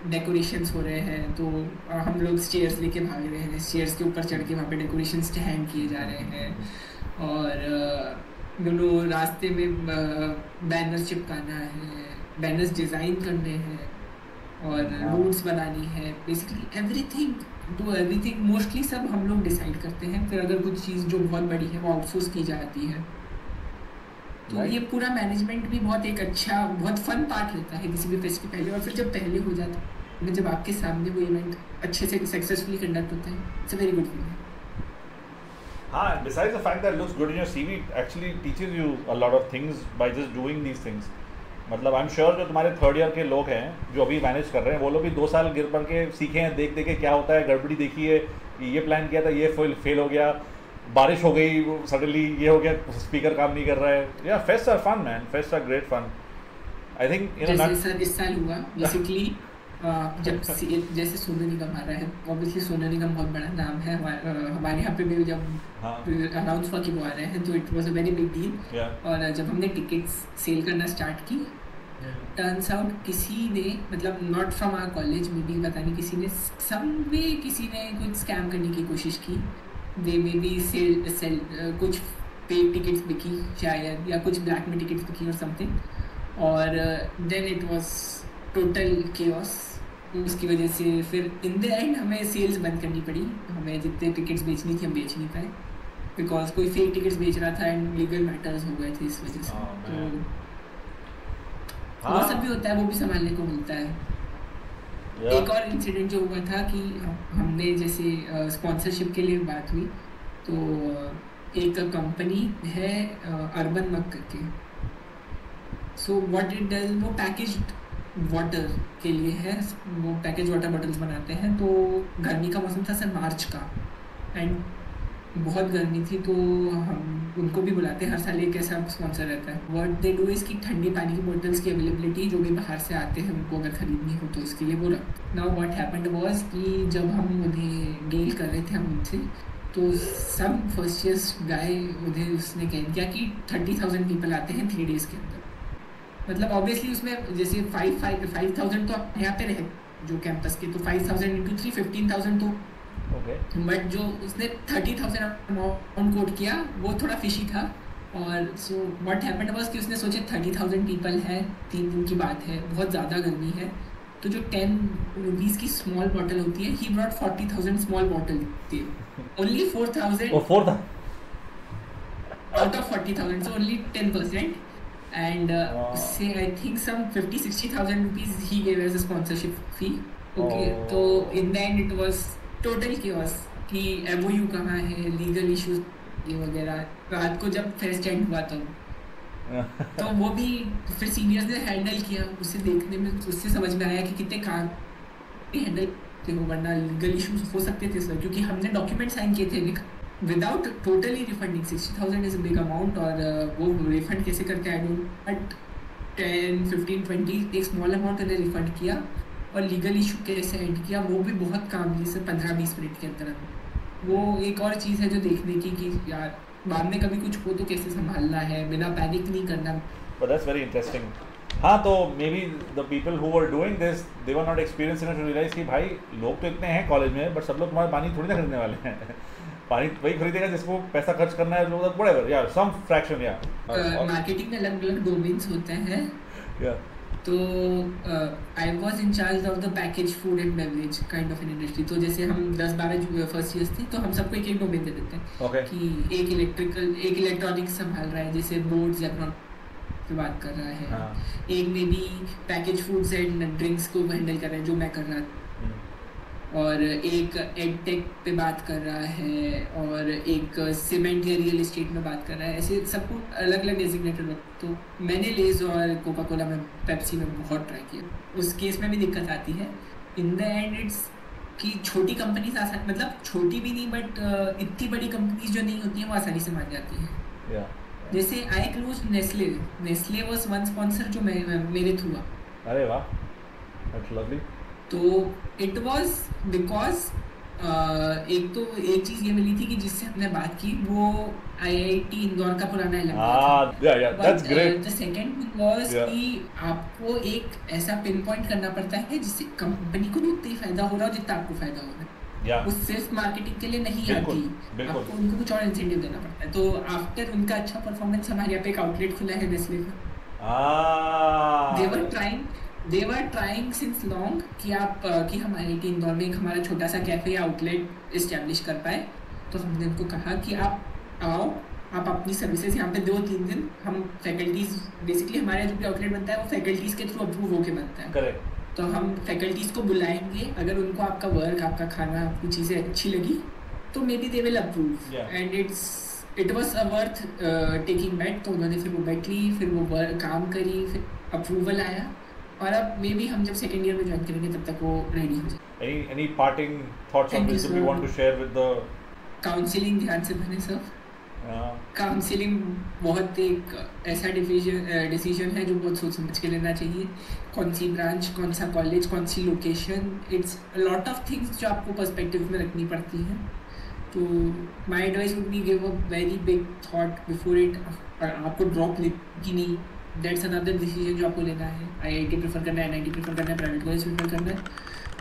डेकोरेशंस हो रहे हैं तो हम लोग स्टेयर्स लेके भाग रहे हैं, स्टेयर्स के ऊपर चढ़ के वहाँ पे डेकोरेशंस हैंग किए जा रहे हैं, और दोनों रास्ते में बैनर्स चिपकाना है, बैनर्स डिज़ाइन करने हैं और रूट्स बनानी है, बेसिकली एवरीथिंग मोस्टली सब हम लोग डिसाइड करते हैं। फिर अगर कुछ चीज़ जो बहुत बड़ी है वो आउटसोर्स की जाती है, तो ये पूरा मैनेजमेंट भी बहुत एक अच्छा बहुत फन पार्ट रहता है किसी भी फेस्ट के पहले। और फिर जब पहले हो जाता है, जब आपके सामने वो इवेंट अच्छे से सक्सेसफुली कंडक्ट होता है, it's a very good feeling. हाँ, besides the fact that it looks good in your CV, it actually teaches you a lot of things by just doing these things. मतलब I am sure जो तुम्हारे third year के लोग हैं जो अभी manage कर रहे हैं, वो लोग भी 2 साल गिर पड़ के सीखे हैं, देख के क्या होता है, गड़बड़ी देखी है, ये प्लान किया था, ये फेल हो गया, बारिश हो गई, सडनली ये हो गया, स्पीकर काम नहीं कर रहा है। या fest are fun man, fest are great fun. I think जैसे इस साल हुआ बेसिकली जब जैसे सोनू निगम आ रहा है, ऑब्वियसली सोनू निगम बहुत बड़ा नाम है, हमारे यहाँ पे भी जब अनाउंस हुआ कि वो आ रहे हैं तो it was a very big deal. और जब हमने टिकट्स सेल करना स्टार्ट की, टर्न्स आउट किसी ने, मतलब नॉट फ्रॉम आवर कॉलेज में भी, पता नहीं किसी ने कुछ स्कैम करने की कोशिश की। दे मे बी सेल कुछ पेड टिकट्स बिकी शायद, या कुछ ब्लैक में टिकट्स बिकी और समथिंग, और then it was total chaos. उसकी वजह से फिर इन द एंड हमें सेल्स बंद करनी पड़ी, हमें जितने टिकट्स बेचनी थी हम बेच नहीं पाए, बिकॉज कोई फेक टिकट्स बेच रहा था एंड लीगल मैटर्स हो गए थे इस वजह से। तो वो सब भी होता है, वो भी संभालने को मिलता है। एक और इंसिडेंट जो हुआ था कि हमने जैसे स्पॉन्सरशिप के लिए बात हुई, तो एक कंपनी है अर्बन मग करके, सो व्हाट इट डज, वो पैकेज्ड वाटर के लिए है, वो पैकेज वाटर बॉटल्स बनाते हैं। तो गर्मी का मौसम था सर, मार्च का, एंड बहुत गर्मी थी, तो हम उनको भी बुलाते हैं हर साल, एक ऐसा स्पॉन्सर रहता है। व्हाट दे डू इसकी ठंडी पानी की बोतल्स की अवेलेबिलिटी जो भी बाहर से आते हैं उनको अगर खरीदनी हो तो इसके लिए वो रखते। नाउ व्हाट हैपेंड वाज कि जब हम उन्हें डील कर रहे थे हम उनसे, तो सब फर्स्ट ईयर गाय उन्हें उसने कह दिया कि 30,000 पीपल आते हैं 3 डेज़ के अंदर। मतलब ऑब्वियसली उसमें जैसे 5,000 तो यहाँ पे रहे जो कैंपस के, तो 5,000 इंटू 3 15,000 तो बट जो उसने 30,000 अमाउंट कोट किया वो थोड़ा फिशी था। और सो व्हाट हैपेंड वाज कि उसने सोचे 30,000 पीपल है, 3 दिन की बात है, बहुत ज़्यादा गर्मी है, तो जो 10 रुपीज़ की स्मॉल बॉटल होती है, ही ब्रॉट 40,000 स्मॉल बॉटल थी, only 4,000 out of 40,000, so only 10%। And उससे आई थिंक सम 50-60,000 रुपीज़ ही gave as a sponsorship fee. Okay, तो in the end it was total chaos कि एमओयू कहाँ है, लीगल इश्यूज ये वगैरह। रात को जब फेस्ट एंड हुआ तो वो भी फिर सीनियर्स ने हैंडल किया, उससे देखने में उससे समझ में आया कि कितने काम हैंडल थे वो, वरना लीगल इश्यूज हो सकते थे सर, क्योंकि हमने डॉक्यूमेंट साइन किए थे without totally refunding. 60,000 is a big amount, और वो रिफंड कैसे करके आई डोंट, बट 10, 15, 20 एक स्मॉल अमाउंट उन्हें रिफंड किया, और लीगल इशू कैसे एंड किया वो भी बहुत कामली से 15-20 मिनट के अंदर। वो एक और चीज़ है जो देखने की कि यार बाद में कभी कुछ हो तो कैसे संभालना है, बिना पैनिक नहीं करना। But that's very interesting. हाँ, तो maybe the people who were doing this they were not experience enough to realise कि भाई लोग तो इतने हैं कॉलेज में, बट सब लोग तुम्हारा पानी थोड़ी ना खरीदने वाले हैं। पानी वही खरीदेगा जिसको पैसा खर्च करना है, लोग व्हाटएवर यार सम फ्रैक्शन या मार्केटिंग में अलग-अलग डोमेन्स होते हैं। या तो I was in charge of the package food and beverage kind of an industry. तो जैसे हम 10-12 फर्स्ट ईयर्स थे, तो हम सबको एक डोमेन दे देते हैं कि एक इलेक्ट्रॉनिक्स संभाल रहा है, जैसे बोर्ड्स या पे बात कर रहा है। हाँ। एक में भी पैकेज फूड्स एंड ड्रिंक्स को हैंडल कर रहा है जो मैं कर रहा था, और एक एडटेक पे बात कर रहा है, और एक सीमेंट या रियल एस्टेट में बात कर रहा है। ऐसे सबको अलग अलग डेजिग्नेटेड हो। तो मैंने लेज और कोका कोला में, पेप्सी में बहुत ट्राई किया, उस केस में भी दिक्कत आती है। इन द एंड इट्स कि छोटी कंपनीज आसान, मतलब छोटी भी नहीं बट इतनी बड़ी कंपनीज जो नहीं होती हैं वो आसानी से मान जाती हैं। जैसे आई close Nestle was one sponsor जो मेरे थ्रू। अरे वाह, दैट्स लवली। तो इट वाज बिकॉज एक चीज़ ये मिली थी कि जिससे हमने बात की वो आईआईटी इंदौर का पुराना एलुमनी था। that's great. The second thing was Yeah. कि आपको एक ऐसा पिन पॉइंट करना पड़ता है जिससे कंपनी को भी उतना ही फायदा हो रहा हो जितना आपको फायदा हो रहा है। Yeah. वो सिर्फ मार्केटिंग के लिए नहीं बिल्कुल, आती, बिल्कुल। आपको उनको कुछ और इंसेंटिव देना पड़ता है। तो आफ्टर उनका अच्छा परफॉर्मेंस हमारे यहाँ पे एक आउटलेट खुला है नेस्ले का। दे वर ट्राइंग सिंस लॉन्ग कि हम आईआईटी इंदौर में एक हमारा छोटा सा कैफे आउटलेट इस्टेब्लिश कर पाए। तो हमने उनको कहा कि आप आओ, आप अपनी सर्विसेज यहाँ पे 2-3 दिन, हम फैकल्टीज बेसिकली हमारे जो भी आउटलेट बनता है वो फैकल्टीज के थ्रू अप्रूव होके बनता है। करेक्ट। तो हम फैकल्टीज़ को बुलाएंगे, अगर उनको आपका वर्क, आपका खाना, आपकी चीज़ें अच्छी लगी तो may be they will approve and it was worth taking bat. तो उन्होंने फिर वो बैठ ली, फिर वो काम करी, फिर अप्रूवल आया और अब मे बी हम जब सेकेंड ईयर में ज्वाइन करेंगे तब तक वो रेडी हो जाए। Any parting thoughts on this you want to share with the counselling ध्यान से बने सब। काउंसलिंग बहुत एक ऐसा डिसीजन है जो बहुत सोच समझ के लेना चाहिए। कौन सी ब्रांच, कौन सा कॉलेज, कौन सी location, it's lot of things जो आपको पर्सपेक्टिव में रखनी पड़ती हैं। तो my advice would be give a very big thought before it. आपको ड्रॉप लेगी नहीं, दैट्स अनदर डिसीजन जो आपको लेना है। आईआईटी प्रेफर करना है, एनआईटी प्रेफर करना है, प्राइवेट कॉलेज प्रेफर करना है,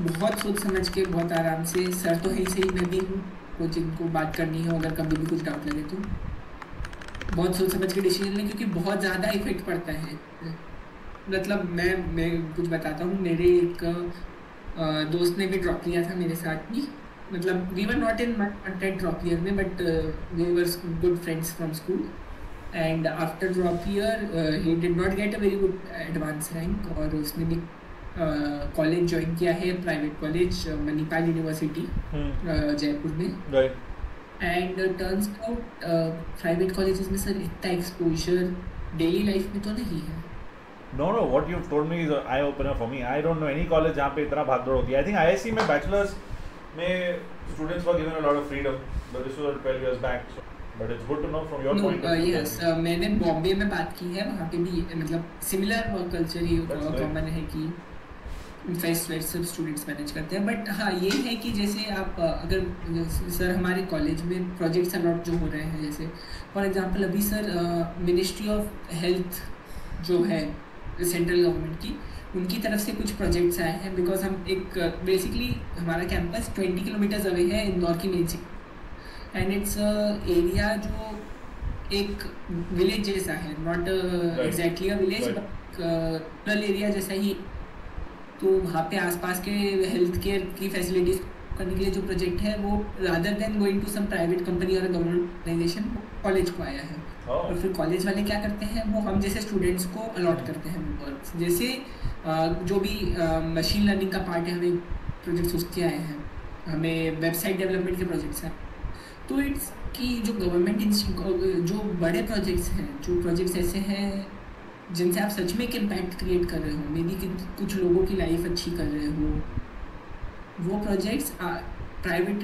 बहुत सोच समझ के, बहुत आराम से। सर तो है सही, मैं भी हूँ, कोचिंग को बात करनी हो अगर कभी भी कुछ डाउट लगे तो बहुत सोच समझ के डिसीजन लें, क्योंकि बहुत ज़्यादा इफेक्ट पड़ता है। मतलब मैं कुछ बताता हूँ, मेरे एक दोस्त ने भी ड्रॉप लिया था मेरे साथ भी। मतलब we were not in contact drop year में, but we were good friends from school and after drop year he did not get a very good advance rank और उसने भी कॉलेज ज्वाइन किया है, private college Manipal university Jaipur में। right. And turns out private colleges में sir इतना exposure daily life में तो नहीं है। No, what you've told me is an eye opener for me. I don't know any college जहाँ पे इतना भागदौड़ होती है. I think IISc में bachelors में students were given a lot of freedom, but this was 12 years back. So, but it's good to know from your point of view. Yes, मैंने बॉम्बे में बात की है, वहाँ पे भी मतलब सिमिलर वर्क कल्चर ही कॉमन है कि फेस्ट वेस्ट सब स्टूडेंट्स मैनेज करते हैं। बट हाँ ये है कि जैसे आप अगर सर हमारे कॉलेज में प्रोजेक्ट्स अलॉट जो हो रहे हैं, जैसे फॉर एग्जांपल अभी सर मिनिस्ट्री ऑफ हेल्थ जो है सेंट्रल गवर्नमेंट की, उनकी तरफ से कुछ प्रोजेक्ट्स आए हैं। बिकॉज हम एक बेसिकली हमारा कैंपस 20 किलोमीटर्स अवे है इंदौर की main city and it's area जो एक विलेज जैसा है, not exactly a village but rural area जैसा ही। तो वहाँ पे आसपास के हेल्थ केयर की फैसिलिटीज करने के लिए जो प्रोजेक्ट है वो rather than going to some private company और गवर्नमेंट ऑर्गेनाइजेशन कॉलेज को आया है। और फिर कॉलेज वाले क्या करते हैं, वो हम जैसे स्टूडेंट्स को अलॉट करते हैं वर्क। जैसे जो भी मशीन लर्निंग का पार्ट है, हमें प्रोजेक्ट्स उसके आए हैं, हमें वेबसाइट डेवलपमेंट के प्रोजेक्ट्स हैं। तो इट्स कि जो गवर्नमेंट जो बड़े प्रोजेक्ट्स हैं, जो प्रोजेक्ट्स ऐसे हैं जिनसे आप सच में एक इम्पैक्ट क्रिएट कर रहे हो, मे बी कुछ लोगों की लाइफ अच्छी कर रहे हो, वो प्रोजेक्ट्स प्राइवेट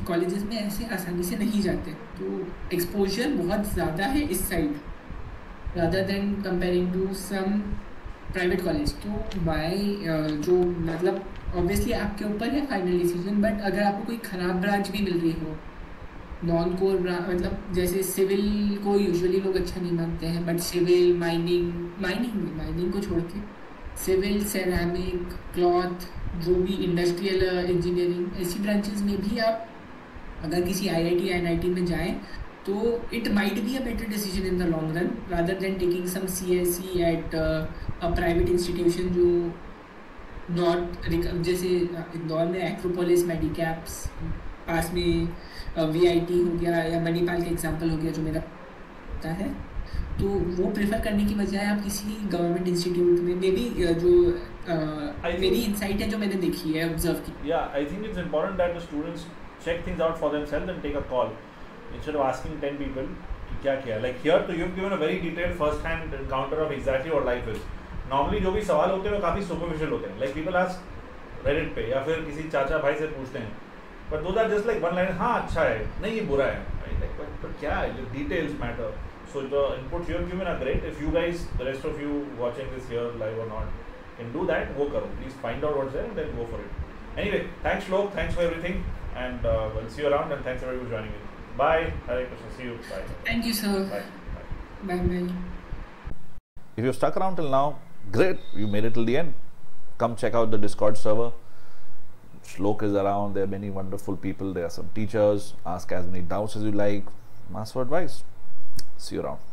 कॉलेजेस में ऐसे आसानी से नहीं जाते। तो एक्सपोजर बहुत ज़्यादा है इस side rather than comparing to some private college. तो बाय जो मतलब ऑब्वियसली आपके ऊपर है फाइनल डिसीजन, बट अगर आपको कोई ख़राब ब्रांच भी मिल रही हो, नॉन कोर मतलब जैसे सिविल को यूजुअली लोग अच्छा नहीं मानते हैं, बट सिविल माइनिंग को छोड़ के सिविल, सेरामिक, क्लॉथ, जो भी इंडस्ट्रियल इंजीनियरिंग, ऐसी ब्रांचेस में भी आप अगर किसी आईआईटी या एनआईटी में जाएं तो it might be a better decision in the long run rather than taking some CSE at a private institution जो नॉट, जैसे इंदौर में एक्रोपोलिस, मेडिकैप्स, पास में वीआईटी हो गया या मणिपाल का एग्जांपल हो गया जो मेरा पता है। तो वो प्रेफर करने की बजाय आप किसी गवर्नमेंट इंस्टीट्यूट में मे बी जो मेरी इंसाइट है जो मैंने देखी है, ऑब्जर्व की। Yeah, I think it's important that the students check things out for themselves and take a call instead of asking 10 people कि क्या किया। Like here, तो you've given a very detailed first-hand encounter of exactly what life is. Normally जो भी सवाल होते हैं वो काफ़ी superficial होते हैं, like people ask Reddit पे या फिर किसी चाचा भाई से पूछते हैं, but those are just like one line, हाँ अच्छा है, नहीं ये बुरा है, right? Like but क्या है, the details matter. So the inputs you have given are great. If you guys, the rest of you watching this here live or not, can do that, वो करो. Please find out what's there and then go for it. Anyway, thanks Shlok, thanks for everything, and we'll see you around, and thanks everybody for joining in. Bye. Hare Krishna. See you. Bye. Thank you, sir. Bye. Bye bye. If you've stuck around till now, great, you made it till the end. Come check out the Discord server. Shlok is around. There are many wonderful people. There are some teachers. Ask as many doubts as you like. Ask for advice. See you around.